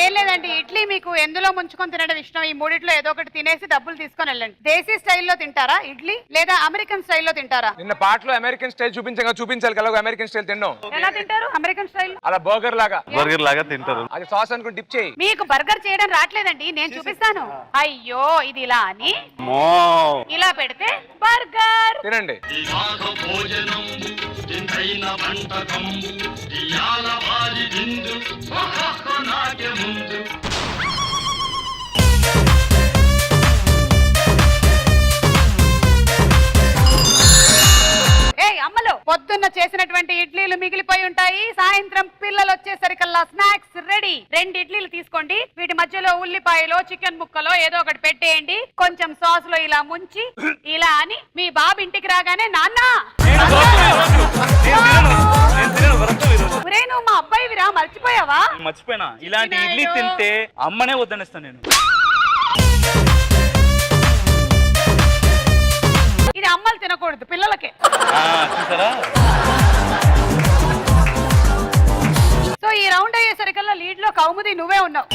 ఏం లేదండి, ఇడ్లీ మీకు ఎందులో ముంచుకొని తినడం ఇష్టం? ఈ మూడిట్లో ఏదో ఒకటి తినేసి డబ్బులు తీసుకొని వెళ్ళండి. దేశీ స్టైల్లో తింటారా ఇడ్లీ, లేదా అమెరికన్ స్టైల్లో తింటారా?
నిన్న పాటలో అమెరికన్ స్టైల్ చూపించాలి కదా. అమెరికన్ స్టైల్ తిన్నాం.
ఎలా తింటారు అమెరికన్ స్టైల్?
అలా బర్గర్ లాగా.
బర్గర్ లాగా తింటారు.
అది సాస్ అనుకుని డిప్ చేయి.
మీకు బర్గర్ చేయడం రావట్లేదండి, నేను చూపిస్తాను. అయ్యో, ఇది ఇలా అని
మో.
ఇలా పెడితే బర్గర్.
తినండి.
ఏ అమ్మలో, పొద్దున్న చేసినటువంటి ఇడ్లీలు మిగిలిపోయి ఉంటాయి. సాయంత్రం పిల్లలు వచ్చేసరికల్లా స్నాక్స్ రెడీ. 2 ఇడ్లీలు తీసుకోండి, వీటి మధ్యలో ఉల్లిపాయలో చికెన్ ముక్కలో ఏదో ఒకటి పెట్టేయండి. కొంచెం సాస్ లో ఇలా ముంచి ఇలా అని మీ బాబు ఇంటికి రాగానే నాన్న నువ్వు మా అబ్బాయివిరా, మర్చిపోయావా?
మర్చిపోయినా. ఇలాంటి ఇడ్లీ తింటే అమ్మనే వద్దనిస్తాను నేను.
ఇది అమ్మలు తినకూడదు, పిల్లలకే.
చూసారా?
సో ఈ రౌండ్ అయ్యేసరికల్లా లీడ్ లో కౌముది నువ్వే ఉన్నావు.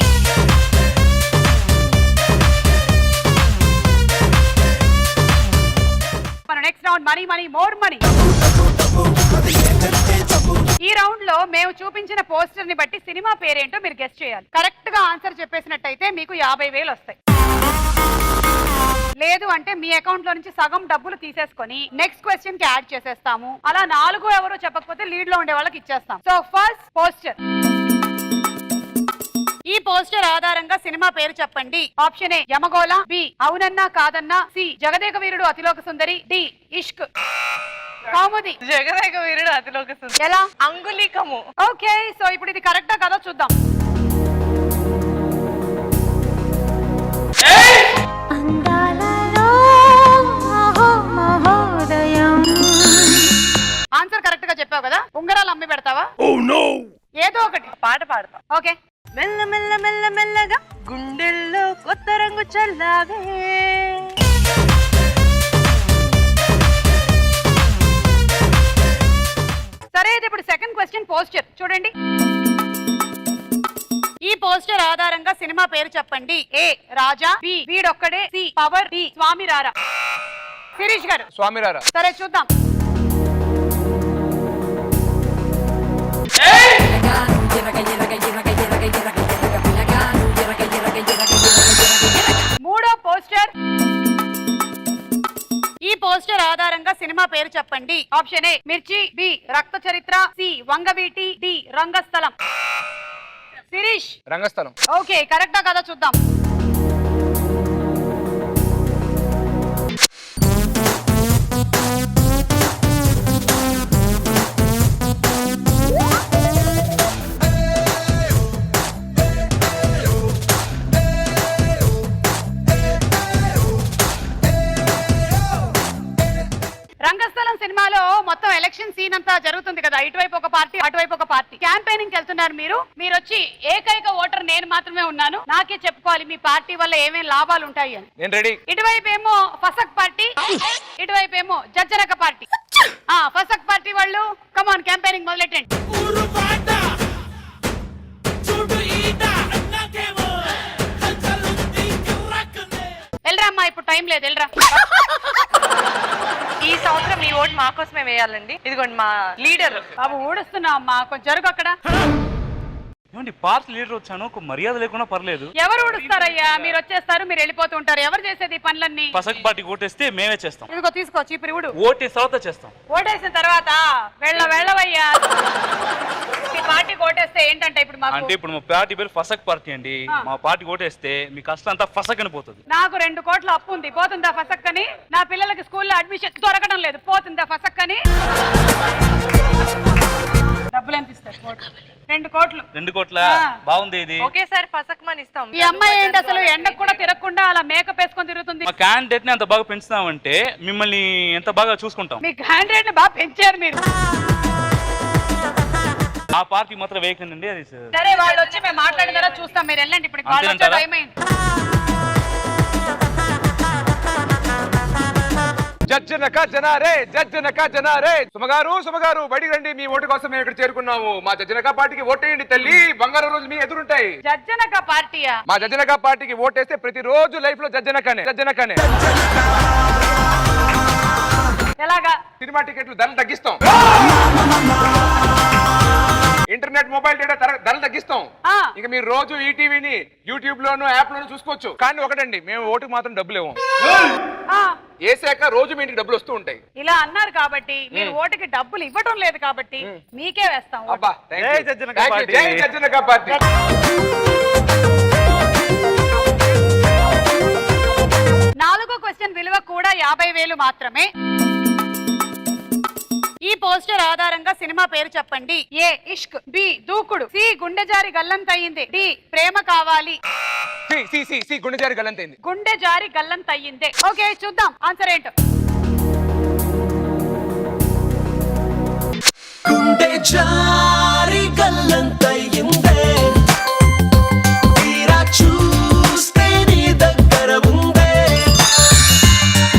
మన next round money money more money. ఈ రౌండ్ లో మేము చూపించిన పోస్టర్ ని బట్టి సినిమా పేరేంటో మీరు గెస్ట్ చేయాలి. కరెక్ట్ గా ఆన్సర్ చెప్పేసినట్టయితే మీకు 50,000 వస్తాయి. లేదు అంటే మీ అకౌంట్ లో నుంచి సగం డబ్బులు తీసేసుకొని నెక్స్ట్ క్వశ్చన్ కి యాడ్ చేసేస్తాము. అలా 4 ఎవరు చెప్పకపోతే లీడ్ లో ఉండే వాళ్ళకి ఇచ్చేస్తాం. So first poster. ఈ పోస్టర్ ఆధారంగా సినిమా పేరు చెప్పండి. ఆప్షన్ ఏ యమగోళ, బి అవునన్నా కాదన్నా, సి జగదేక వీరుడు అతిలోక సుందరి, డి ఇష్క్. కౌముది.
జగదేక వీరుడు అతిలోక సుందరి.
ఎలా?
అంగుళీకము.
ఓకే, సో ఇప్పుడు ఇది కరెక్టా కదా చూద్దాం. ఆన్సర్ కరెక్ట్ గా చెప్పావు కదా, ఉంగరాలు అమ్మి పెడతావా? ఏదో ఒకటి
పాట పాడతా.
ఓకే.
మెల్ల మెల్ల మెల్ల మెల్లగా గుండెల్లో కొత్త రంగు చల్లావే.
సరే, అయితే ఇప్పుడు సెకండ్ క్వశ్చన్ పోస్టర్ చూడండి. ఈ పోస్టర్ ఆధారంగా సినిమా పేరు చెప్పండి. ఏ రాజా, బి వీడొక్కడే, సి పవర్, డి స్వామి రారా. శిరీష్ గారు.
స్వామి రారా.
సరే చూద్దాం. మూడో పోస్టర్. ఈ పోస్టర్ ఆధారంగా సినిమా పేరు చెప్పండి. ఆప్షన్ ఏ మిర్చి, బి రక్త చరిత్ర, సి వంగవీటి, డి రంగస్థలం. శిరీష్.
రంగస్థలం.
ఓకే, కరెక్టా కదా చూద్దాం. రంగస్థలం సినిమాలో మొత్తం ఎలక్షన్ సీన్ అంతా జరుగుతుంది కదా, ఇటువైపు ఒక పార్టీ అటువైపు ఒక పార్టీ. క్యాంపెయినింగ్ వెళ్తున్నారు మీరు వచ్చి ఏకైక ఓటర్ నేను మాత్రమే ఉన్నాను, నాకే చెప్పుకోవాలి మీ పార్టీ వల్ల ఏమేం లాభాలు ఉంటాయి అని.
నేను రెడీ.
ఇటువైపు ఏమో ఫసక్ పార్టీ, ఇటువైపు ఏమో జజ్జనక పార్టీ. ఫసక్ పార్టీ వాళ్ళు కమాన్ క్యాంపెయినింగ్ మొదలెట్టండి. వెళ్ళరా అమ్మా, ఇప్పుడు టైం లేదు, వెళ్ళరా.
ఈ సంవత్సరం మీ ఓటు మా కోసమే వేయాలండి. ఇదిగోండి మా లీడర్.
బాబు ఊడుస్తున్నావు అమ్మా, కొంచెం జరుగు అక్కడ.
ఏమండి పార్టీ లీడర్ వచ్చాను, ఒక మర్యాద లేకుండా పర్లేదు.
ఎవరు ఊడుస్తారయ్యా? మీరు వచ్చేస్తారు, మీరు వెళ్ళిపోతూ ఉంటారు. ఎవరు చేసేది ఈ పనులన్నీ?
పసక్ పార్టీకి ఓటేస్తే మేమే చేస్తాం.
ఇదిగో తీసుకో చీపురి ఊడు.
ఓటేసిన తర్వాత చేస్తాం.
ఓటేసిన తర్వాత వెళ్ళవయ్యా. మీ పార్టీకి ఓటేస్తే ఏంటంటే ఇప్పుడు మాకు
అంటే ఇప్పుడు మా పార్టీ పేరు ఫసక్ పార్టీ అండి. మా పార్టీకి ఓటేస్తే మీ కష్టం అంతా ఫసక్ అని పోతుంది.
నాకు 2 కోట్ల అప్పు ఉంది, పోతుందా ఫసక్ అని? నా పిల్లలకి స్కూల్లో అడ్మిషన్ దొరకడం లేదు, పోతుందా ఫసక్ అని? డబ్బులు ఎంత ఇస్తారు? 2 కోట్లు.
2 కోట్ల బాగుంది ఇది.
ఒకేసారి ఫసక్ మని ఇస్తాం.
ఈ అమ్మాయి ఏంటి అసలు ఎండకు కూడా తిరగకుండా అలా మేకప్ వేసుకొని తిరుగుతుంది.
మా క్యాండిడేట్ ని అంత బాగా పెంచుతామంటే మిమ్మల్ని ఎంత బాగా చూసుకుంటాం.
మీ క్యాండిడేట్ ని బాగా పెంచారు మీరు.
ఆ పార్టీ మాత్రం వేయకండి అది.
సరే వాళ్ళు వచ్చి మేము మాట్లాడిన తర్వాత చూస్తాం, మీరు వెళ్ళండి. ఇప్పుడు వాళ్ళు వచ్చే టైం అయింది.
జజ్జనక జనారే. సుమగారు బయటికి రండి, మీ ఓటు కోసం మేము ఇక్కడ చేరుకున్నాము. మా జజ్జనక పార్టీకి ఓటేయండి తల్లి, బంగారు రోజు మీ ఎదురుంటాయి.
జజ్జనక పార్టీయా?
మా జజ్జనక పార్టీకి ఓటేస్తే ప్రతి రోజు లైఫ్ లో జజ్జనకనే.
ఎలాగా?
సినిమా టికెట్లు ధరలు తగ్గిస్తాం, ఇంటర్నెట్ మొబైల్ డేటా ధరలు తగ్గిస్తాం. ఇక మీరు రోజు ఈటీవీని యూట్యూబ్ లోను యాప్ లోను చూసుకోవచ్చు. కానీ ఒకటండి, మేము ఓటుకు మాత్రం డబ్బులు ఇవ్వం. వేసాక రోజు మీ ఇంటికి డబ్బులు వస్తూ ఉంటాయి.
ఇలా అన్నారు కాబట్టి, మీరు ఓటుకి డబ్బులు ఇవ్వడం లేదు కాబట్టి మీకే వేస్తాం.
అబ్బా,
జై జజ్జనక పార్టీ.
జై జజ్జనక పార్టీ.
4వ క్వశ్చన్ విలువ కూడా 50,000 మాత్రమే. ఈ పోస్టర్ ఆధారంగా సినిమా పేరు చెప్పండి. ఏ ఇష్క్, బి దూకుడు, సి గుండె జారి గల్లంతయింది, డి ప్రేమ కావాలి.
సి గుండె జారి గల్లంతైంది.
గుండె జారి గల్లంతయిందే. ఓకే చూద్దాం ఆన్సర్ ఏంటో.
గుండె జారి గల్లంతయిందే, తీరా చూస్తే నీ దగ్గర ఉందే.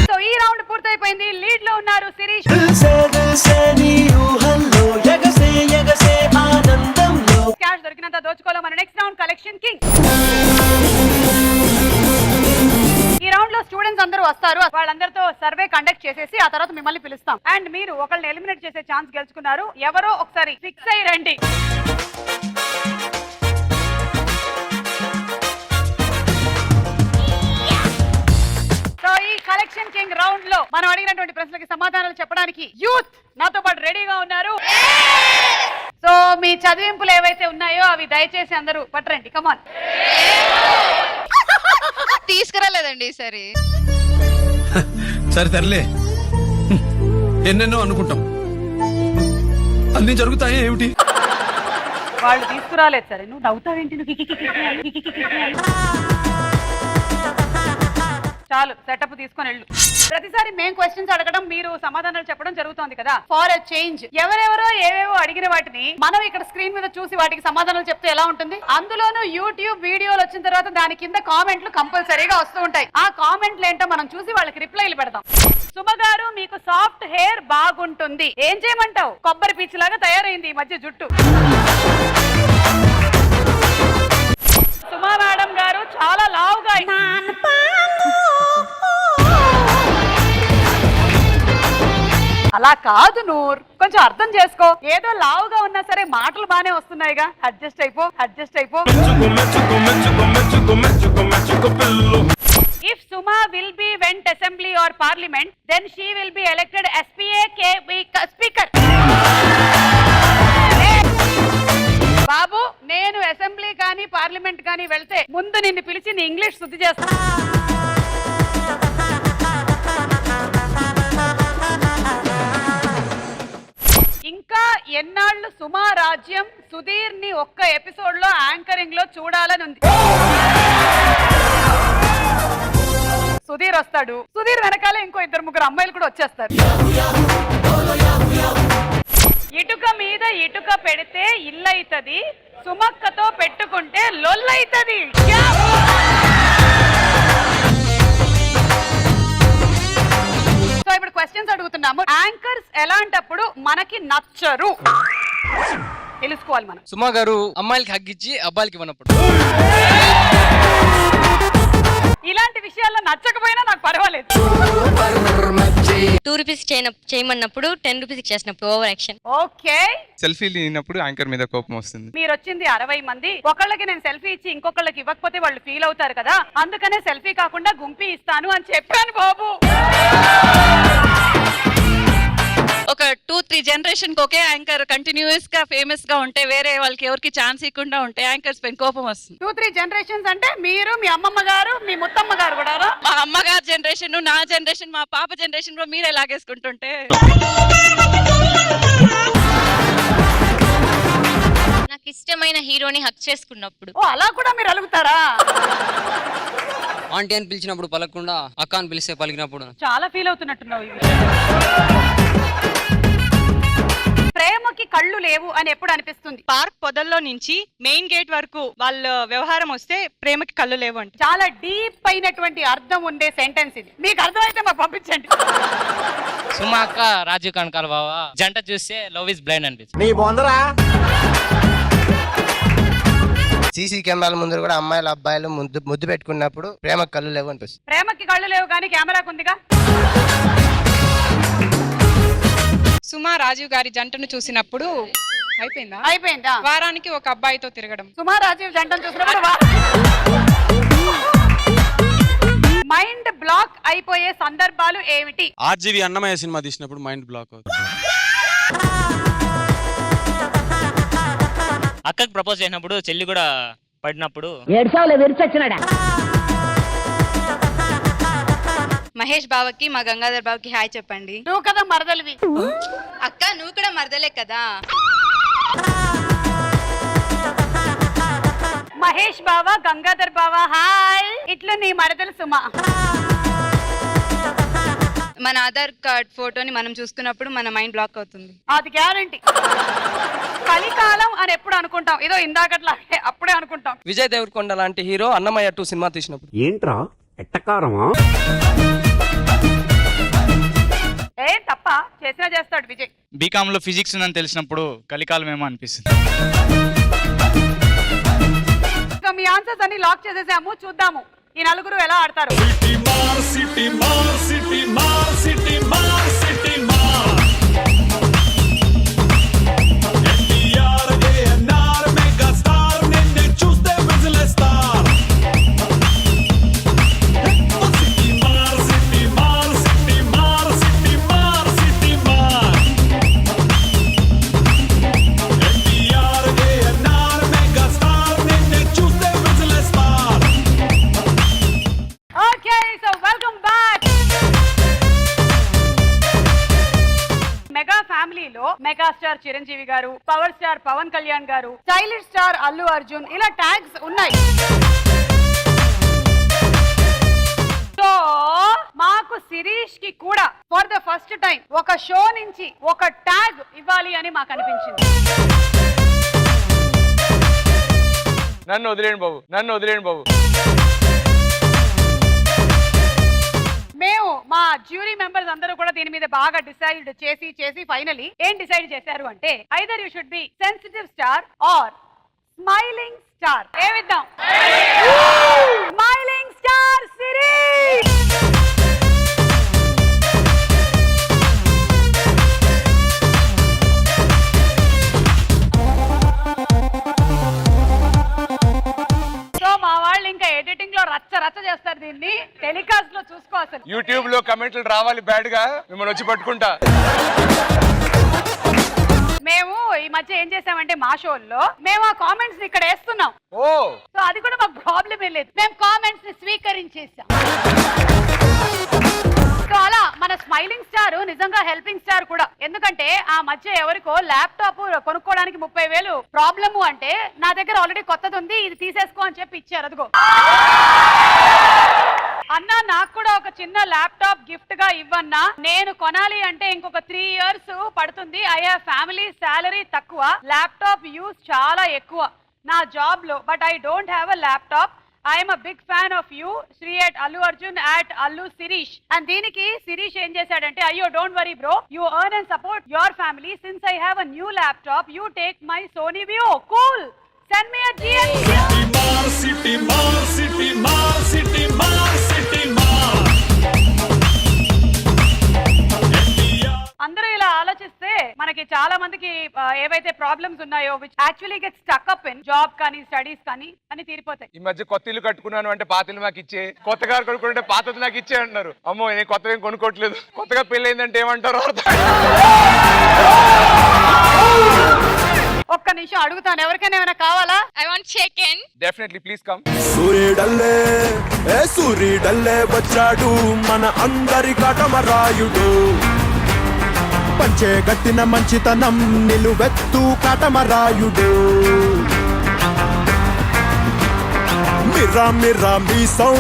సో ఈ రౌండ్ పూర్తయిపోయింది. లీడ్ లో ఉన్నారు శిరీష్. క్యాష్ దొరికినంత దోచుకోవాలి. మన నెక్స్ట్ రౌండ్ కలెక్షన్ కింగ్. ఈ రౌండ్ లో స్టూడెంట్స్ అందరూ వస్తారు. వాళ్ళందరితో సర్వే కండక్ట్ చేసేసి ఆ తర్వాత మిమ్మల్ని పిలుస్తాం. అండ్ మీరు ఒకళ్ళని ఎలిమినేట్ చేసే ఛాన్స్ గెలుచుకున్నారు. ఎవరో ఒకసారి ఫిక్స్ అయ్యి రండి. సో ఈ కలెక్షన్ కింగ్ రౌండ్ లో మనం అడిగినటువంటి ప్రశ్నలకి సమాధానాలు చెప్పడానికి యూత్ నాతో పాటు రెడీగా ఉన్నారు. సో మీ చదివింపులు ఏవైతే ఉన్నాయో అవి దయచేసి అందరూ పట్టరండి. కమాన్.
తీసుకురాలేదండి ఈసారి.
సరే తరలే, ఎన్నెన్నో అనుకుంటాం, అన్ని జరుగుతాయి ఏమిటి?
వాళ్ళు తీసుకురాలేదు. సరే నువ్వు నవ్వుతావేంటి? నువ్వు కికి కికి అని, కికి కికి అని. చాలు సెటప్ తీసుకొని వెళ్ళు. ప్రతిసారి మేము క్వశ్చన్స్ అడగడం, మీరు సమాధానాలు చెప్పడం జరుగుతోంది కదా. ఫార్ ఎ చేంజ్ ఎవరెవరో ఏవేవో అడిగిన వాటిని మనం ఇక్కడ స్క్రీన్ మీద చూసి వాటికి సమాధానాలు చెప్తే ఎలా ఉంటుంది? అందులోనూ యూట్యూబ్ వీడియోలు వచ్చిన తర్వాత దాని కింద కామెంట్లు కంపల్సరీగా వస్తూ ఉంటాయి. ఆ కామెంట్లు ఏంటో మనం చూసి వాళ్ళకి రిప్లైలు పెడదాం. సుమ గారు మీకు సాఫ్ట్ హెయిర్ బాగుంటుంది, ఏం చేయమంటావు? కొబ్బరి పీచు లాగా తయారైంది ఈ మధ్య జుట్టు. సుమా మేడం గారు చాలా లావుగా. అలా కాదు నూర్, కొంచెం అర్థం చేసుకో. ఏదో లావుగా ఉన్నా సరే మాటలు బానే వస్తున్నాయిగా. అడ్జస్ట్ అయిపో. If Suma will be went assembly or parliament, then she will be elected speaker. బాబు, నేను అసెంబ్లీ కానీ పార్లమెంట్ కానీ వెళ్తే ముందు నిన్ను పిలిచి నీ ఇంగ్లీష్ శుద్ధి చేస్తా. ఇంకా ఎన్నాళ్ళు సుమా రాజ్యం సుధీర్ ని ఒక్క ఎపిసోడ్ లో యాంకరింగ్ లో చూడాలని ఉంది. సుధీర్ వస్తాడు. సుధీర్ వెనకాల ఇంకో 2-3 అమ్మాయిలు కూడా వచ్చేస్తారు. ఇటుక మీద ఇటుక పెడితే ఇల్లైతది, సుమక్కతో పెట్టుకుంటే లొల్లైతది. సో ఇప్పుడు క్వశ్చన్స్ అడుగుతున్నాము. యాంకర్స్ ఎలాంటప్పుడు మనకి నచ్చరు తెలుసుకోవాలి మనం.
సుమా గారు అమ్మాయిలకి హగ్గిచ్చి అబ్బాయిలకి ఇవ్వనప్పుడు.
ఇలాంటి విషయాల్లో నచ్చకపోయినా నాకు పర్వాలేదు.
2 రూపీస్ చేయమన్నప్పుడు 10 రూపీస్ చేసినప్పుడు ఓవర్ యాక్షన్.
ఓకే,
సెల్ఫీలు అయినప్పుడు యాంకర్ మీద కోపం వస్తుంది.
మీరు వచ్చింది 60 మంది, ఒకళ్ళకి నేను సెల్ఫీ ఇచ్చి ఇంకొకళ్ళకి ఇవ్వకపోతే వాళ్ళు ఫీల్ అవుతారు కదా, అందుకనే సెల్ఫీ కాకుండా గుంపి ఇస్తాను అని చెప్పాను బాబు.
ఒక 2-3 జనరేషన్ కి ఒకే యాంకర్ కంటిన్యూస్ గా ఫేమస్ గా ఉంటే వేరే వాళ్ళకి ఎవరికి ఛాన్స్ ఇవ్వకుండా ఉంటే యాంకర్స్ పైన కోపం వస్తుంది.
2-3 జనరేషన్స్ అంటే మీరు, మీ అమ్మమ్మ గారు, మీ ముత్తమ్మ గారు కూడా.
మా అమ్మగారు జనరేషన్, నా జనరేషన్, మా పాప జనరేషన్ లో మీరే లాగేసుకుంటుంటే. నాకు ఇష్టమైన హీరోని హక్ చేసుకున్నప్పుడు.
ఓ అలా కూడా మీరు అలుగుతారా?
ఆంటీ అని పిలిచినప్పుడు పలకకుండా అక్క అని పిలిస్తే పలికినప్పుడు.
చాలా ఫీల్ అవుతున్నట్టున్నావు. ప్రేమకి కళ్ళు లేవు అని ఎప్పుడు అనిపిస్తుంది?
పార్క్ పొదల్లో నుంచి మెయిన్ గేట్ వరకు వాళ్ళ వ్యవహారం వస్తే ప్రేమకి కళ్ళు లేవు అంటే.
చాలా డీప్ అయినటువంటి అర్థం ఉండే సెంటెన్స్ ఇది. మీకు అర్థమైతే మాకు పంపించండి.
సుమా అక్క రాజీవ్ కనకాల బావా జంట చూస్తే లవ్ ఇస్ బ్లైండ్ అనిపిస్తుంది.
నీ బొందరా
సీసీ కెమెరాల ముందు కూడా అమ్మాయిలు అబ్బాయిలు ముద్దు పెట్టుకున్నప్పుడు ప్రేమ కళ్ళు లేవు అనిపిస్తుంది.
ప్రేమకి కళ్ళు లేవు కానీ కెమెరాకు ఉందిగా.
సుమా రాజీవ్ గారి జంటను చూసినప్పుడు
అయిపోయిందా?
వారానికి ఒక అబ్బాయితో తిరగడం.
సుమా రాజీవ్ జంటను చూసినప్పుడు మైండ్ బ్లాక్ అయిపోయే సందర్భాలు ఏమిటి?
ఆర్జీవి అన్నమయ్య సినిమా తీసినప్పుడు మైండ్ బ్లాక్ అవుతుంది.
అక్కకి ప్రపోజ్ చేసినప్పుడు చెల్లి కూడా పడినప్పుడు.
మహేష్ బావకి మా గంగాధర్ బావకి హాయ్ చెప్పండి.
నువ్వు కదా మరదలివి.
అక్క నువ్వు కూడా మరదలే కదా.
మహేష్ బావ, గంగాధర్ బావ హాయ్. ఇట్లా నీ మరదలు సుమ.
మన ఆధార్ కార్డ్ ఫోటోని మనం చూసుకున్నప్పుడు మన మైండ్ బ్లాక్ అవుతుంది.
అది గ్యారంటీ. కలికాలం అని ఎప్పుడు అనుకుంటాం? ఏదో ఇందాకట్లా అప్పుడే అనుకుంటాం.
విజయ్ దేవరకొండ లాంటి హీరో అన్నమయ్య 2 సినిమా తీసినప్పుడు.
ఏంట్రా ఎట్టకారమా?
ఏ తప్ప చేసినా చేస్తాడు విజయ్.
బీకామ్ లో ఫిజిక్స్ అని తెలిసినప్పుడు కలికాలం ఏమో అనిపిస్తుంది.
సో మీ ఆన్సర్స్ అన్ని లాక్ చేసేసాము. చూద్దాము ఈ నలుగురు ఎలా ఆడతారు. మెగాస్టార్ చిరంజీవి గారు, పవర్ స్టార్ పవన్ కళ్యాణ్ గారు, స్టైలిష్ స్టార్ అల్లు అర్జున్, ఇలా ట్యాగ్స్ ఉన్నాయి. సో మాకు శిరీష్ కి కూడా ఫర్ ద ఫస్ట్ టైం ఒక షో నుంచి ఒక ట్యాగ్ ఇవ్వాలి అని మాకు అనిపించింది.
నన్ను వదిలేండి బాబు, నన్ను వదిలేండి బాబు.
మేము మా జ్యూరీ మెంబర్స్ అందరూ కూడా దీని మీద బాగా డిసైడ్ చేసి ఫైనలీ ఏం డిసైడ్ చేశారు అంటే either you should be sensitive star or smiling star. ఏమిద్దాం? Smiling star series. మా వాళ్ళు ఇంకా ఎడిటింగ్ లో రచ్చ చేస్తారు. దీన్ని టెలికాస్ట్ లో చూసుకో. అసలు
యూట్యూబ్ లో కమెంట్లు రావాలి బ్యాడ్ గా, మిమ్మల్ని వచ్చి పట్టుకుంటా.
మేము ఈ మధ్య ఏం చేసామంటే మా షోల్లో మేము ఆ కామెంట్స్ ఇక్కడ వేస్తున్నాం.
ఓ
సో అది కూడా మాకు ప్రాబ్లం ఏం లేదు. మేము కామెంట్స్ ని స్వీకరించేసాం. సో అలా మన స్మైలింగ్ స్టార్ నిజంగా హెల్పింగ్ స్టార్ కూడా. ఎందుకంటే ఆ మధ్య ఎవరికో ల్యాప్టాప్ కొనుక్కోవడానికి 30,000 ప్రాబ్లము అంటే నా దగ్గర ఆల్రెడీ కొత్తది ఉంది, ఇది తీసేసుకో అని చెప్పి ఇచ్చారు. అదిగో అన్నా, నాకు కూడా ఒక చిన్న ల్యాప్టాప్ గిఫ్ట్ గా ఇవ్వన్నా. నేను కొనాలి అంటే ఇంకొక 3 years పడుతుంది. ఐ హావ్ ఫ్యామిలీ, సాలరీ తక్కువ, ల్యాప్టాప్ యూస్ చాలా ఎక్కువ నా జాబ్ లో. But I don't have a laptop. I'm a big fan of you, Sri at Allu Arjun at Allu Sirish. And దీనికి శిరీష్ ఏం చేశాడంటే, అయ్యో don't worry bro, you earn and support your family. Since I have a new laptop, you take my Sony Vaio. Cool, send me a అందరూ ఇలా ఆలోచిస్తే మనకి చాలా మందికి ఏవైతే ప్రాబ్లమ్స్ ఉన్నాయో which actually get stuck up in job కానీ studies కానీ అని తీరిపోతాయి.
ఈ మధ్య కొత్త ఇల్లు కట్టుకున్నాను అంటే పాత ఇల్లు నాకు ఇచ్చే, కొత్త కారు కొనుక్కుంటే పాతది నాకు ఇచ్చే అంటున్నారు. అమ్మో, నేను కొత్తగా ఏం కొనుక్కోవట్లేదు. కొత్తగా పెళ్లి అయిందంటే ఏమంటారు?
ఒక్క నిమిషం అడుగుతాను, ఎవరికైనా ఏమైనా కావాలా?
I want chicken.
Definitely, please come.
సూర్యుడల్లే వచ్చాడు మన అందరి కటమరాయుడు. పంచే గట్టిన మంచితనం నిలువెత్తు కటమరాయుడు. మిర్రా మిర్రా మీసం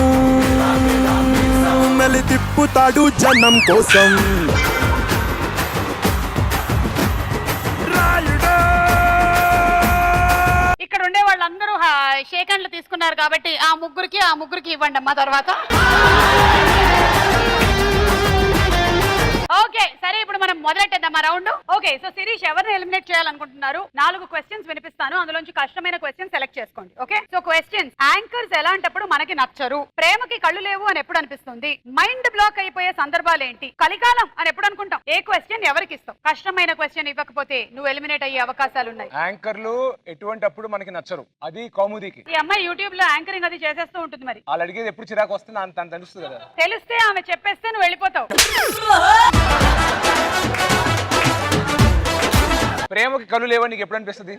మెలి తిప్పుతాడు జనం కోసం.
ఇక్కడ ఉండే వాళ్ళందరూ షేక్ హ్యాండ్లు తీసుకున్నారు కాబట్టి ఆ ముగ్గురికి ఇవ్వండి అమ్మా తర్వాత. ఓకే, సరే, ఇప్పుడు మనం మొదలెట్టేద్దాం ఆ రౌండ్. ఓకే, సో శిరీష్ ఎవరిని ఎలిమినేట్ చేయాలనుకుంటున్నారు? 4 క్వశ్చన్స్ వినిపిస్తాను, అందులోంచి కష్టమైన క్వశ్చన్ సెలెక్ట్ చేసుకోండి. Okay, so questions. యాంకర్స్ ఎలాంటప్పుడు మనకి నచ్చరు? ప్రేమకి కళ్ళు లేవు అని ఎప్పుడు అనిపిస్తుంది? మైండ్ బ్లాక్ అయిపోయే సందర్భాలు ఏంటి? కలికాలం అని ఎప్పుడు అనుకుంటాం? ఏ క్వశ్చన్ ఎవరికి ఇస్తాం? కష్టమైన క్వశ్చన్ ఇవ్వకపోతే నువ్వు ఎలిమినేట్ అయ్యే అవకాశాలు ఉన్నాయి.
యాంకర్లు ఎటువంటి అప్పుడు మనకి నచ్చరు, అది కౌముదికి.
ఈ అమ్మాయి యూట్యూబ్ లో యాంకరింగ్ అది చేసేస్తూ ఉంటుంది. మరి
వాళ్ళు అడిగేది ఎప్పుడు చిరాకు వస్తుంది అంత తెలుస్తుంది కదా.
తెలిస్తే ఆమె చెప్పేస్తే నువ్వు వెళ్ళిపోతావు.
ప్రేమకి కళ్ళు లేవని నీకు ఎప్పుడు అనిపిస్తుంది?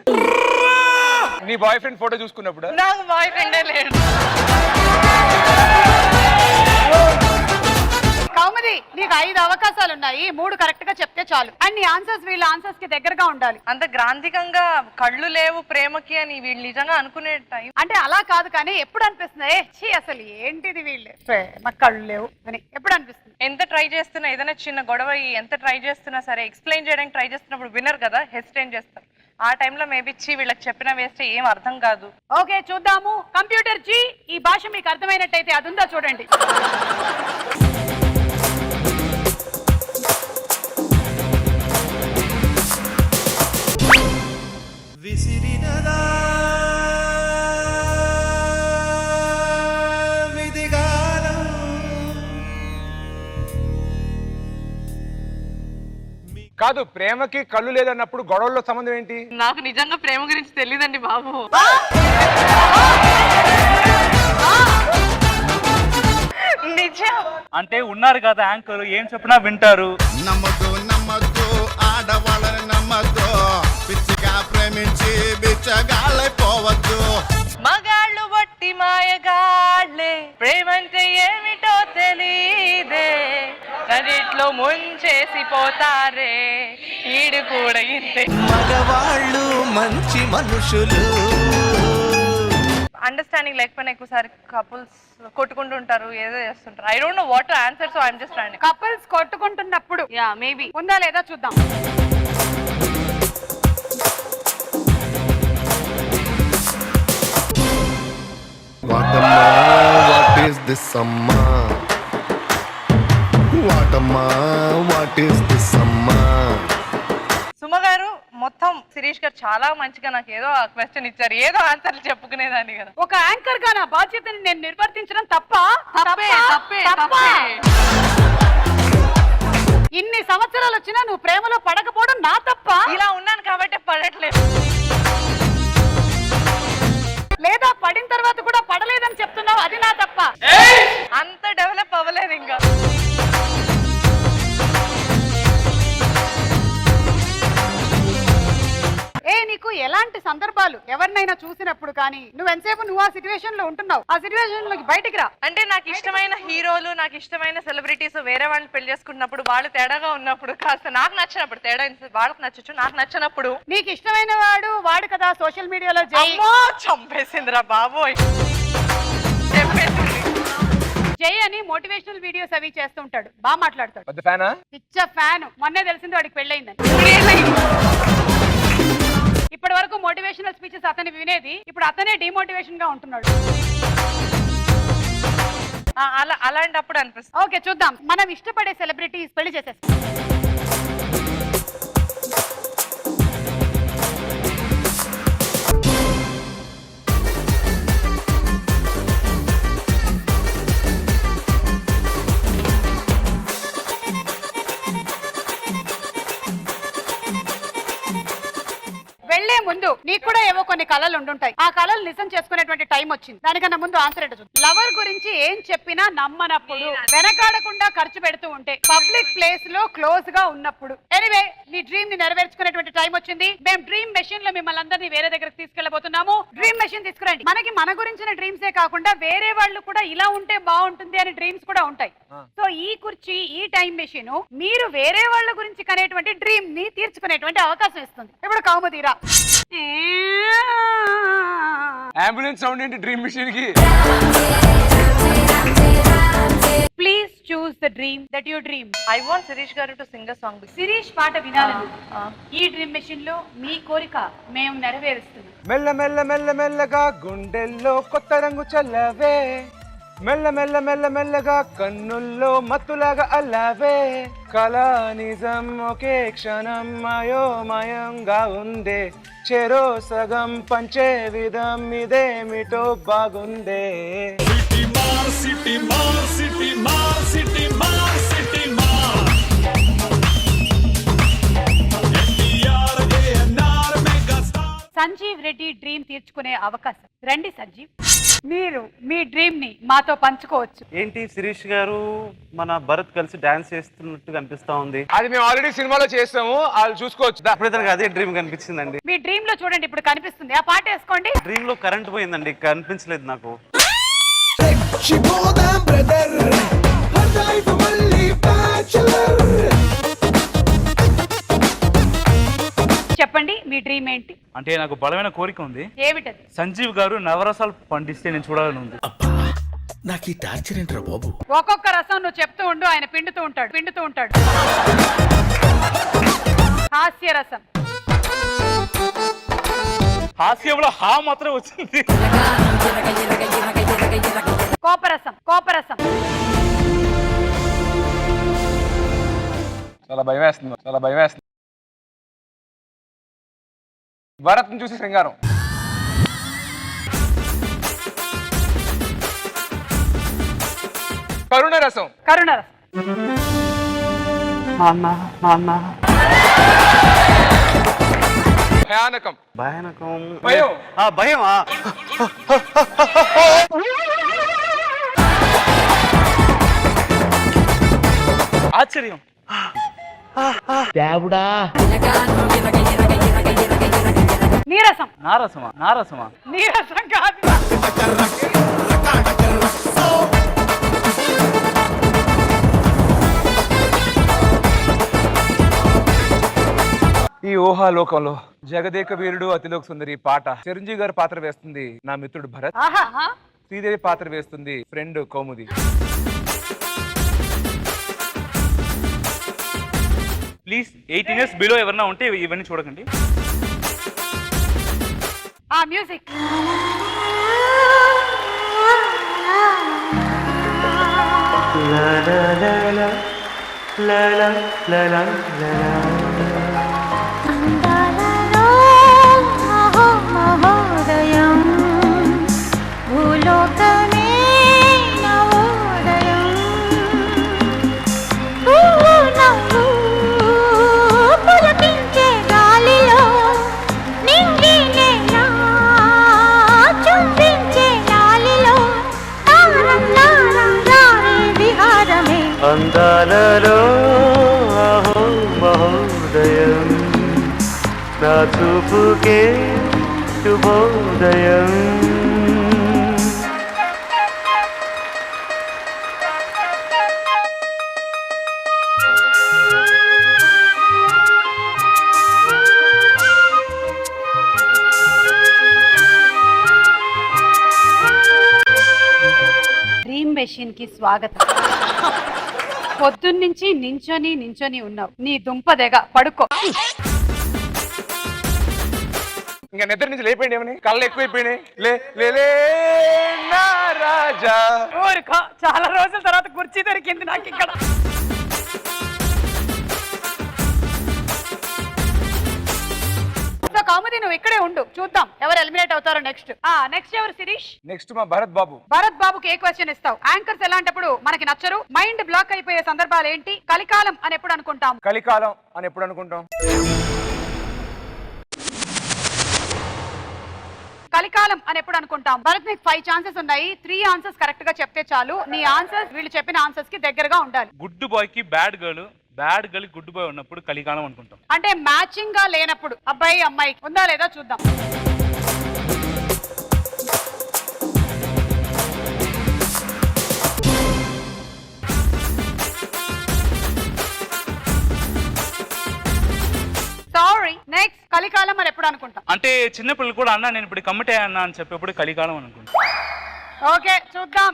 నీ బాయ్ ఫ్రెండ్ ఫోటో చూసుకున్నప్పుడు?
నాకు బాయ్ ఫ్రెండే లేడు.
కౌముది, నీకు 5 అవకాశాలు ఉన్నాయి, 3 కరెక్ట్ గా చెప్తే చాలు. అండ్ నీ ఆన్సర్స్ వీళ్ళ ఆన్సర్స్ కి దగ్గరగా ఉండాలి.
అంత గ్రాంధికంగా కళ్ళు లేవు ప్రేమకి అని వీళ్ళు నిజంగా అనుకునే టైం
అంటే అలా కాదు, కానీ ఎప్పుడు అనిపిస్తుంది ఛీ అసలు ఏంటిది వీళ్ళు ప్రేమ కళ్ళు లేవు అని ఎప్పుడు అనిపిస్తుంది?
ఎంత ట్రై చేస్తున్నా, ఏదైనా చిన్న గొడవ ఎంత ట్రై చేస్తున్నా సరే ఎక్స్ప్లెయిన్ చేయడానికి ట్రై చేస్తున్నప్పుడు వినర్ కదా, హెసిటేట్ చేస్తారు. ఆ టైంలో మేబీ వీళ్ళకి చెప్పిన వేస్తే ఏం అర్థం కాదు.
ఓకే, చూద్దాము. కంప్యూటర్ జీ, ఈ భాష మీకు అర్థమైనట్టయితే అది ఉందా చూడండి.
కాదు, ప్రేమకి కళ్ళు లేదన్నప్పుడు గొడవల్లో సంబంధం ఏంటి?
నాకు నిజంగా ప్రేమ గురించి తెలియదండి బాబు. నిజం
అంటే ఉన్నారు కదా యాంకర్, ఏం చెప్పినా వింటారు.
నమ్మద్దు ఆడవాళ్ళని నమ్మద్దు, పిచ్చిగా ప్రేమించి బిచ్చగాళ్ళైపోవద్దు.
మగాళ్ళు బట్టి మాయగాళ్ళే, ప్రేమంటే ఏమిటో తెలీదే, నదిట్లో ముంచేసి పోతారే, ఈడు కూడా ఇంతే.
మగవాళ్ళు మంచి మనుషులు.
అండర్స్టాండింగ్ లేకపోయినా ఎక్కువసారి కపుల్స్ కొట్టుకుంటుంటారు, ఏదో చేస్తుంటారు. I don't know what to answer, so I'm just trying.
Couples కొట్టుకుంటున్నప్పుడు యా మేబీ ఉందా లేదా చూద్దాం.
What is this summer? What is this summer?
Suma గారు మొత్తం శిరీష్ గారు చాలా మంచిగా నాకు ఏదో క్వశ్చన్ ఇచ్చారు, ఏదో ఆన్సర్లు చెప్పుకునేదాన్ని కదా.
ఒక యాంకర్ గా నా బాధ్యతని నేను నిర్వర్తించడం తప్ప? ఇన్ని సంవత్సరాలు వచ్చినా నువ్వు ప్రేమలో పడకపోవడం నా తప్ప?
ఇలా ఉన్నాను కాబట్టి పడట్లేదు.
లేదా పడిన తర్వాత కూడా పడలేదని చెప్తున్నావు, అది నా తప్ప?
అంత డెవలప్ అవ్వలేదు ఇంకా.
నీకు ఎలా ఇలాంటి సందర్భాలు ఎవరినైనా చూసినప్పుడు కానీ నువ్వు ఎంతసేపు నువ్వు ఆ సిచ్యువేషన్ లో ఉంటున్నావు, ఆ సిచ్యువేషన్ లోకి బయటికి రా.
అంటే నాకు ఇష్టమైన హీరోలు, నాకు ఇష్టమైన సెలబ్రిటీస్ వేరే వాళ్ళని పెళ్లి చేసుకున్నప్పుడు వాళ్ళు తేడాగా ఉన్నప్పుడు, కాస్త నాకు నచ్చినప్పుడు, తేడా వాళ్ళకి నచ్చచ్చు, నాకు నచ్చినప్పుడు,
నీకు ఇష్టమైన వాడు కదా సోషల్ మీడియాలో
చంపేసిందిరా బాబోయ్, చెప్పేసింది.
జై అని మోటివేషనల్ వీడియోస్ అవి చేస్తుంటాడు, బాగా మాట్లాడతాడు,
పెద్ద ఫ్యానా?
పిచ్చ ఫ్యాన్. మొన్నే తెలిసింది వాడికి పెళ్ళయిందని. ఇప్పటి వరకు మోటివేషనల్ స్పీచెస్ అతని వినేది, ఇప్పుడు అతనే డిమోటివేషన్ గా ఉంటున్నాడు.
అలాంటప్పుడు అనిపిస్తుంది.
ఓకే, చూద్దాం. మనం ఇష్టపడే సెలబ్రిటీస్ పెళ్లి చేసేస్తాం. వెళ్లే ముందు నీకు కూడా ఏవో కొన్ని కళలు ఉండుంటాయి, ఆ కళలు నిజం చేసుకునేటువంటి టైం వచ్చింది. దానికన్నా ముందు ఆన్సర్ ఏంటో చూద్దాం. లవర్ గురించి ఏం చెప్పినా నమ్మనప్పుడు, వెనకాడకుండా ఖర్చు పెడుతూ ఉంటే, పబ్లిక్ ప్లేస్ లో క్లోజ్ గా ఉన్నప్పుడు. ఎనీవే, నీ డ్రీమ్ ని నెరవేర్చుకునేటువంటి టైం వచ్చింది. మేము డ్రీమ్ మెషిన్ లో మిమ్మల్ని అందరినీ వేరే దగ్గరకు తీసుకెళ్లబోతున్నాము. డ్రీమ్ మెషిన్ తీసుకురండి. మనకి మన గురించిన డ్రీమ్సే కాకుండా వేరే వాళ్ళు కూడా ఇలా ఉంటే బాగుంటుంది అనే డ్రీమ్స్ కూడా ఉంటాయి. సో ఈ కుర్చీ, ఈ టైం మెషిన్ మీరు వేరే వాళ్ళ గురించి కనేటువంటి డ్రీమ్ ని తీర్చుకునేటువంటి అవకాశం ఇస్తుంది. ఇప్పుడు కౌముదీరా.
అంబులెన్స్ సౌండ్ ఏంటి డ్రీమ్ మిషన్ కి?
Please choose the dream that you dream.
I want Sirish గారు to sing a song.
Sirish పాట వినాలని ఈ డ్రీమ్ మెషిన్ లో మీ కోరిక మేము నెరవేరుస్తున్నాం.
మెల్ల మెల్ల మెల్ల మెల్లగా గుండెల్లో కొత్త రంగు చల్లవే, మెల్ల మెల్ల మెల్ల మెల్లగా కన్నుల్లో మత్తులాగా అల్లవే, కళా నిజం ఒకే క్షణం అయోమయంగా ఉందే, చెరో సగం పంచే విధం ఇదేమిటో బాగుందే.
సంజీవ్ రెడ్డి డ్రీమ్ తీర్చుకునే అవకాశం. రండి సంజీవ్, మీరు మీ డ్రీమ్ ని మాతో పంచుకోవచ్చు.
ఏంటి శిరీష్ గారు మన భరత్ కలిసి డాన్స్ చేస్తున్నట్టుగా అనిపిస్తా ఉంది.
అది మేము ఆల్రెడీ సినిమాలో చేస్తాము, వాళ్ళు చూసుకోవచ్చు.
ఇప్పుడు అదే డ్రీమ్ కనిపించిందండి.
మీ డ్రీమ్ లో చూడండి, ఇప్పుడు కనిపిస్తుంది. ఆ పాట వేసుకోండి.
డ్రీమ్ లో కరెంట్ పోయిందండి, కనిపించలేదు నాకు.
చెప్పండి మీ డ్రీమ్ ఏంటి?
అంటే నాకు బలమైన కోరిక ఉంది.
ఏమిటది?
సంజీవ్ గారు నవరసాలు పండిస్తే నేను చూడాలని ఉంది.
నాకు ఈ టార్చర్ ఏంట్రా బాబు?
ఒక్కొక్క రసం నువ్వు చెప్తూ ఉండు, ఆయన పిండుతూ ఉంటాడు. హాస్య రసం.
హాస్యంలో హా మాత్రం వచ్చింది.
కోపరసం.
చాలా భయం వేస్తుంది. భరత్ చూసి శృంగారం. కరుణ రసం. భయానకం.
భయమా? ఆశ్చర్యం.
దేవుడా.
నీరసం.
నారసమా?
నీరసం కాదు.
ఈ ఊహాలోకంలో జగదేక వీరుడు అతిలోక సుందరి పాట చిరంజీవి గారి పాత్ర వేస్తుంది నా మిత్రుడు భరత్, శ్రీదేవి పాత్ర వేస్తుంది friend Kaumudi.
Please 18 years below ఎవరన్నా ఉంటే ఇవన్నీ చూడకండి.
ఆ మ్యూజిక్.
అందాలలో అహో మహోదయం నా చూపుకే
శుభోదయం.
డ్రీమ్ మెషిన్ కి స్వాగతం. పొద్దున్నుంచి నించొని ఉన్నావు. నీ దుంపదెగ పడుకో.
ఇంకా నిద్ర నుంచి లేపోయింది ఏమని కళ్ళు ఎక్కువైపోయినాయి. లే లే లే నా రాజా.
ఊరుకో, చాలా రోజుల తర్వాత కుర్చీ దొరికింది నాకు ఇక్కడ. సో కౌముది నువ్వు ఇక్కడే ఉండు, చూద్దాం ఎవరు ఎలిమినేట్ అవుతారో నెక్స్ట్. నెక్స్ట్ ఎవరు శిరీష్?
నెక్స్ట్ మా భరత్ బాబు.
భరత్ బాబుకి ఏ క్వశ్చన్ ఇస్తావు? యాంకర్స్ ఎలాంటప్పుడు మనకి నచ్చరు, మైండ్ బ్లాక్ అయిపోయే సందర్భాలు ఏంటి, కలికాలం అని ఎప్పుడు అనుకుంటాం?
కలికాలం అని ఎప్పుడు అనుకుంటాం?
కలికాలం అని ఎప్పుడు అనుకుంటాం? భరత్, నీకు 5 ఛాన్సెస్ ఉన్నాయి. 3 ఆన్సర్స్ కరెక్ట్ గా చెప్తే చాలు. నీ ఆన్సర్స్ వీళ్ళు చెప్పిన ఆన్సర్స్ కి దగ్గరగా ఉండాలి.
గుడ్ బాయ్ కి bad girl, bad girl good boy ఉన్నప్పుడు కలికాలం అనుకుంటాం.
అంటే మ్యాచింగ్ గా లేనప్పుడు అబ్బాయి అమ్మాయి ఉందా లేదా చూద్దాం. సారీ, నెక్స్ట్ కలికాలం అని ఎప్పుడు అనుకుంటాం?
అంటే చిన్నపిల్లలు కూడా అన్న నేను ఇప్పుడు కమిటే అన్న అని చెప్పేప్పుడు కలికాలం అనుకుంటాం.
ఓకే చూద్దాం.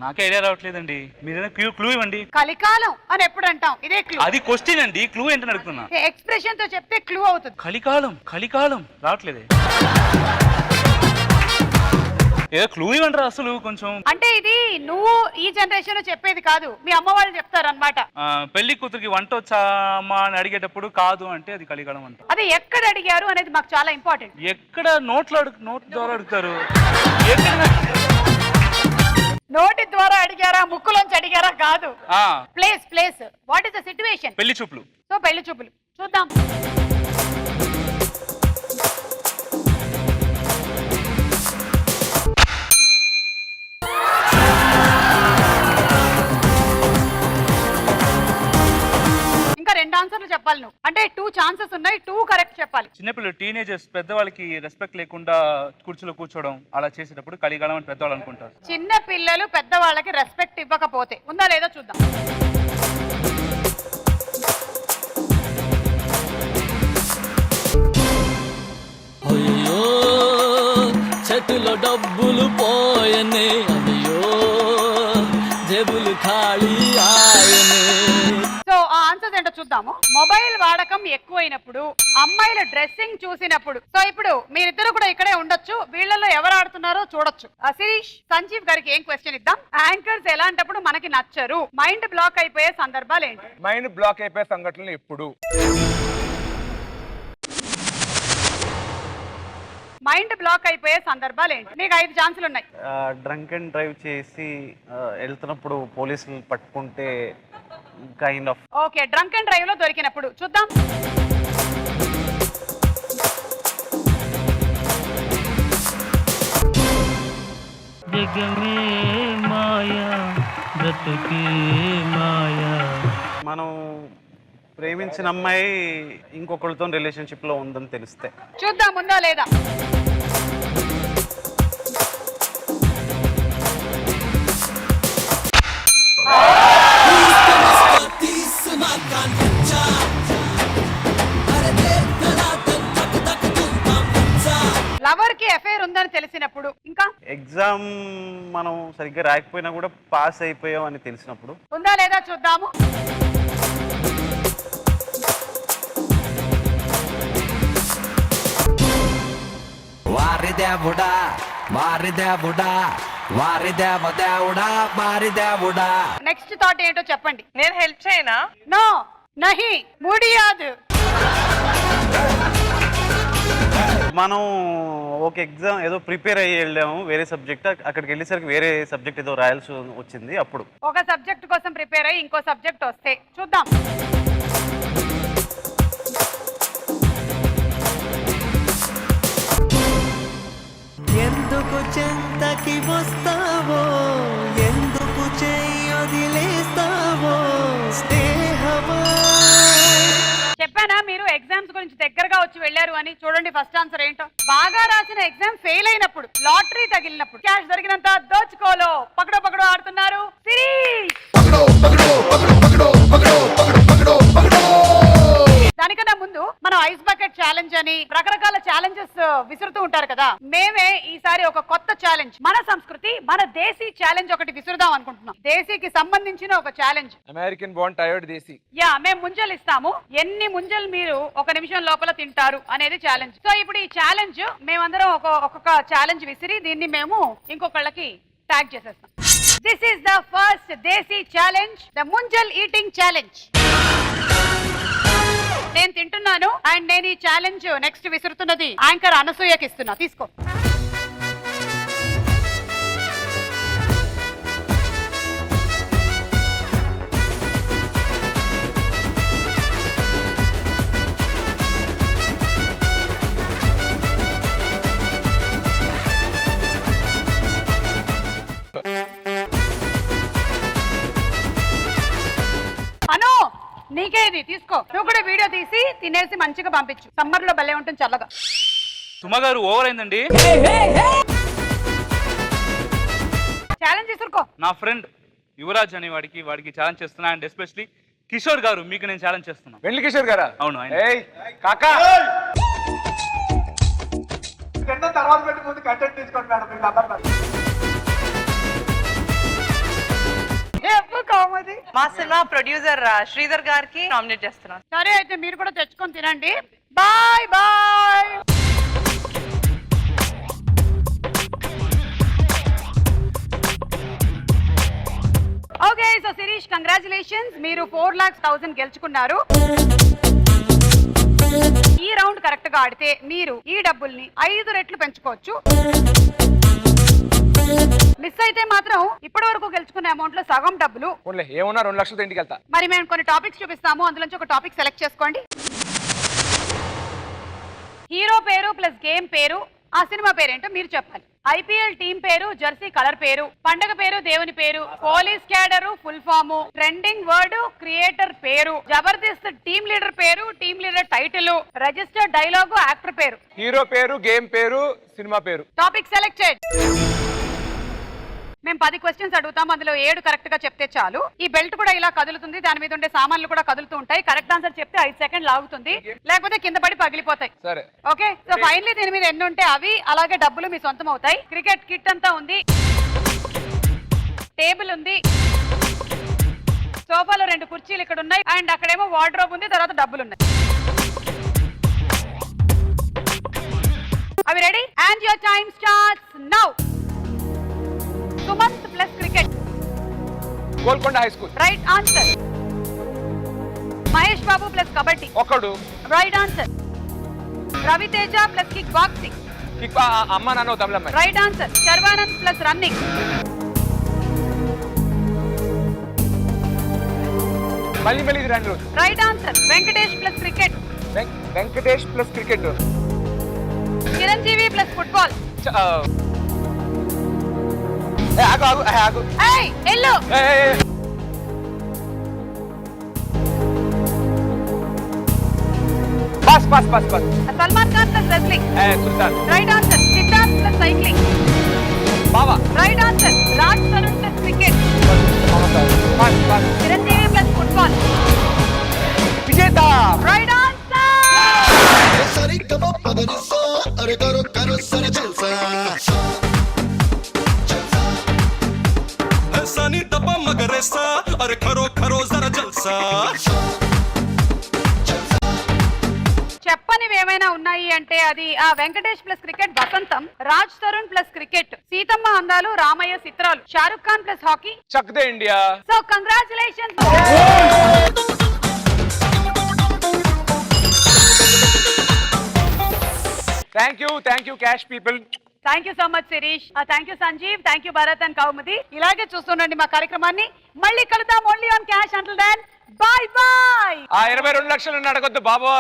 నాకే ఐడియా రావట్లేదండి, మీరైనా క్లూ ఇవ్వండి.
కలికాలం అని ఎప్పుడు అంటాం? ఇదే క్లూ.
అది క్వశ్చన్ అండి, క్లూ ఏంటని అడుగుతున్నా.
ఎక్స్ప్రెషన్ తో చెప్తే క్లూ అవుతుంది.
కలికాలం కలికాలం రావట్లేదే. ఏదో క్లూ ఇవ్వండి అసలు కొంచెం.
అంటే ఇది నువ్వు ఈ జనరేషన్ లో చెప్పేది కాదు, మీ అమ్మ వాళ్ళు చెప్తారు అనమాట.
పెళ్లి కూతురికి వంట వచ్చా అమ్మా అని అడిగేటప్పుడు కాదు అంటే అది కలికాలం అంట.
అది ఎక్కడ అడిగారు అనేది మాకు చాలా ఇంపార్టెంట్.
ఎక్కడ నోట్ ద్వారా అడుగుతారు.
నోటి ద్వారా అడిగారా, ముక్కులోంచి అడిగారా? కాదు. Place what is the situation?
పెళ్లి చూపులు.
సో పెళ్లి చూపులు చూద్దాం. ఇంకా 2 ఆన్సర్లు చెప్పాలి నువ్వు. అంటే 2 ఛాన్సెస్ ఉన్నాయి, 2 కరెక్ట్ చెప్పాలి.
చిన్నపిల్లలు టీనేజర్స్ పెద్దవాళ్ళకి రెస్పెక్ట్ లేకుండా కుర్చీలో కూర్చోవడం అలా చేసేటప్పుడు కలికాలం అని పెద్దవాళ్ళు అనుకుంటారు.
చిన్న పిల్లలు పెద్దవాళ్ళకి రెస్పెక్ట్ ఇవ్వకపోతే ఉందా లేదా చూద్దాం.
అయ్యో చేతిలో డబ్బులు పోయనే, అయ్యో జేబులు ఖాళీ ఆయనే.
సో ఆ ఆన్సర్స్ ఏంటో చూద్దాము. మొబైల్ వాడకం ఎక్కువైనప్పుడు, అమ్మాయిల డ్రెస్సింగ్ చూసినప్పుడు. సో ఇప్పుడు మీరిద్దరు కూడా ఇక్కడే ఉండొచ్చు, వీళ్ళలో ఎవరు ఆడుతున్నారో చూడొచ్చు. శిరీష్, సంజీవ్ గారికి ఏం క్వశ్చన్ ఇద్దాం? యాంకర్స్ ఎలాంటప్పుడు మనకి నచ్చరు, మైండ్ బ్లాక్ అయిపోయే సందర్భాలు ఏంటి?
మైండ్ బ్లాక్ అయిపోయే సంఘటనలు ఎప్పుడు?
మైండ్ బ్లాక్ అయిపోయే సందర్భాలు ఏంటి? నీకు 5 ఛాన్సులు ఉన్నాయి.
డ్రంక్ అండ్ డ్రైవ్ చేసి వెళ్తున్నప్పుడు పోలీసులు పట్టుకుంటే kind of.
Okay, drunk and drive లో దొరికినప్పుడు చూద్దాం.
మనం ప్రేమించిన అమ్మాయి ఇంకొకరితో రిలేషన్షిప్ లో ఉందని తెలిస్తే
చూద్దాం ఉందా లేదా. లవర్ కి అఫైర్ ఉందని తెలిసినప్పుడు, ఇంకా
ఎగ్జామ్ మనం సరిగ్గా రాకపోయినా కూడా పాస్ అయిపోయాం అని తెలిసినప్పుడు
ఉందా లేదా చూద్దాము.
వారి దేవుడా వారి దేవుడా వారి దేవదేవుడా వారి దేవుడా.
నెక్స్ట్ థాట్ ఏంటో చెప్పండి.
నేను హెల్ప్ చేయనా?
నో నహి ముడియాదు.
మనం ఒక ఎగ్జామ్ ఏదో ప్రిపేర్ అయ్యి వెళ్ళాము వేరే సబ్జెక్ట్, అక్కడికి వెళ్ళేసరికి వేరే సబ్జెక్ట్ ఏదో రాయాల్సి వచ్చింది. అప్పుడు
ఒక సబ్జెక్ట్ కోసం ప్రిపేర్ అయ్యి ఇంకో సబ్జెక్ట్ వస్తే చూద్దాం.
ఎందుకు
చెప్పానా మీరు ఎగ్జామ్స్ గురించి దగ్గరగా వచ్చి వెళ్ళారు అని? చూడండి ఫస్ట్ ఆన్సర్ ఏంటో. బాగా రాసిన ఎగ్జామ్ ఫెయిల్ అయినప్పుడు, లాటరీ తగిలినప్పుడు, క్యాష్ దొరికినంత దోచుకోలో పకడో పకడో ఆడుతున్నారు శిరీష్. దానికన్నా ముందు మనం ఐస్ బకెట్ ఛాలెంజ్ అని రకరకాల ఛాలెంజెస్ విసురుతూ ఉంటారు కదా. మేమే ఈసారి ఒక కొత్త ఛాలెంజ్, మన సంస్కృతి మన దేశీ ఛాలెంజ్ ఒకటి విసురుదాం అనుకుంటున్నాం. దేశీకి సంబంధించిన ఒక ఛాలెంజ్.
అమెరికన్ బాండ్ టైర్డ్ దేశీ.
యా, మేము ముంజలు ఇస్తాము. ఎన్ని ముంజలు మీరు ఒక నిమిషం లోపల తింటారు అనేది ఛాలెంజ్. సో ఇప్పుడు ఈ ఛాలెంజ్ మేమందరం ఒక్కొక్క ఛాలెంజ్ విసిరి దీన్ని మేము ఇంకొకళ్ళకి ట్యాగ్ చేసేస్తాం. This is the first desi challenge, the Munjal eating challenge. నేను తింటున్నాను అండ్ నేను ఈ ఛాలెంజ్ నెక్స్ట్ విసురుతున్నది యాంకర్ అనసూయకి ఇస్తున్నా. తీసుకో. అను, నీకే ఇది తీసుకో. నువ్వు కూడా వీడియో తీసి తినేసి మంచిగా పంపించు. సమ్మర్ లో భలే ఉంటుంది చల్లగా.
సుమ గారు ఓవర్ అయిందండి.
ఛాలెంజ్ తీసుకో.
నా ఫ్రెండ్ యువరాజ్ అని వాడికి ఛాలెంజ్ చేస్తున్నా. అండ్ ఎస్పెషలీ కిషోర్ గారు మీకు నేను ఛాలెంజ్ చేస్తున్నా.
వెండి కిషోర్ గారా?
అవును ఆయన.
ఏయ్ కాకా,
మా సినిమా ప్రొడ్యూసర్ శ్రీధర్ గారికి నామినేట్ చేస్తున్నాను.
సరే అయితే మీరు కూడా తెచ్చుకొని తినండి. Bye bye. Okay, so Shirish congratulations, మీరు 4,00,000 గెలుచుకున్నారు. ఈ రౌండ్ కరెక్ట్ గా ఆడితే మీరు ఈ డబ్బుల్ని 5 రెట్లు పెంచుకోవచ్చు. మిస్ అయితే మాత్రం ఇప్పటి వరకు గెలుచుకున్న అమౌంట్ లో సగం డబ్బులు.
ఏమన్నా 2 లక్షలతో ఇంటికి వెళ్తా.
మరి మేము కొన్ని టాపిక్స్ చూపిస్తాము, అందులోంచి ఒక టాపిక్ సెలెక్ట్ చేసుకోండి. హీరో పేరు ప్లస్ గేమ్ పేరు, ఆ సినిమా పేరేంటో మీరు చెప్పాలి. ఐపీఎల్ టీం పేరు, జెర్సీ కలర్ పేరు, పండగ పేరు, దేవుని పేరు, police cadre full form, trending word, creator పేరు, జబర్దస్త్ టీమ్ లీడర్ పేరు, team leader title, registered dialogue, actor పేరు.
హీరో పేరు, గేమ్ పేరు, సినిమా పేరు.
Topic selected. మేము 10 క్వశ్చన్స్ అడుగుతాం, అందులో 7 కరెక్ట్ గా చెప్తే చాలు. ఈ బెల్ట్ కూడా ఇలా కదులుతుంది, దాని మీద ఉండే సామాన్లు కూడా కదులుతూ ఉంటాయి. కరెక్ట్ ఆన్సర్ చెప్తే 5 సెకండ్లు ఆగుతుంది, లేకపోతే కింద పడి పగిలిపోతాయి.
సరే
ఓకే, సో ఫైనలీ దీని మీద ఎన్ని ఉంటే అవి, అలాగే డబ్బులు మీ సొంతం అవుతాయి. క్రికెట్ కిట్ అంతా ఉంది, టేబుల్ ఉంది, సోఫాలో 2 కుర్చీలు ఇక్కడ ఉన్నాయి, అండ్ అక్కడేమో వార్డ్రోబ్ ఉంది, తర్వాత డబ్బులు ఉన్నాయి. అవి ready? And your time starts now. Sumanth plus cricket.
Golconda high school.
Right answer. Mahesh Babu plus kabaddi.
Okkadu.
Right answer. Raviteja plus kick boxing.
Amma Nanna తమిళమ్మ.
Right answer. Sharwanand plus running.
మళ్ళీ ఇది 2 రోజులు.
Right answer. Venkatesh plus cricket.
Venkatesh plus cricket.
Chiranjeevi plus football.
ఆగు.
ఏయ్ ఎల్లు.
Pass.
Salman Khan plus wrestling.
Sultan.
Right answer. Siddharth plus cycling.
Bava.
Right answer. Raj Tarun plus cricket.
Pass.
Chiranjeevi plus football.
Vijetha.
Right answer. చెప్పనివి ఏమైనా ఉన్నాయి అంటే అది ఆ Venkatesh plus cricket Vasantham, Raj Tarun plus cricket Seethamma Andalu, Ramayya Chitralu, Shahrukh Khan plus hockey.
Chak De India.
So congratulations.
Thank you cash people.
Thank you so much Sirish. Thank you Sanjeev. Thank you Bharat and Kaumudi. ఇలాగే చూస్తుండండి మా కార్యక్రమాన్ని. మళ్ళీ కలుద్దాం only on cash. Until then bye bye.
ఆ 22 లక్షలు అడగొద్దు బాబు.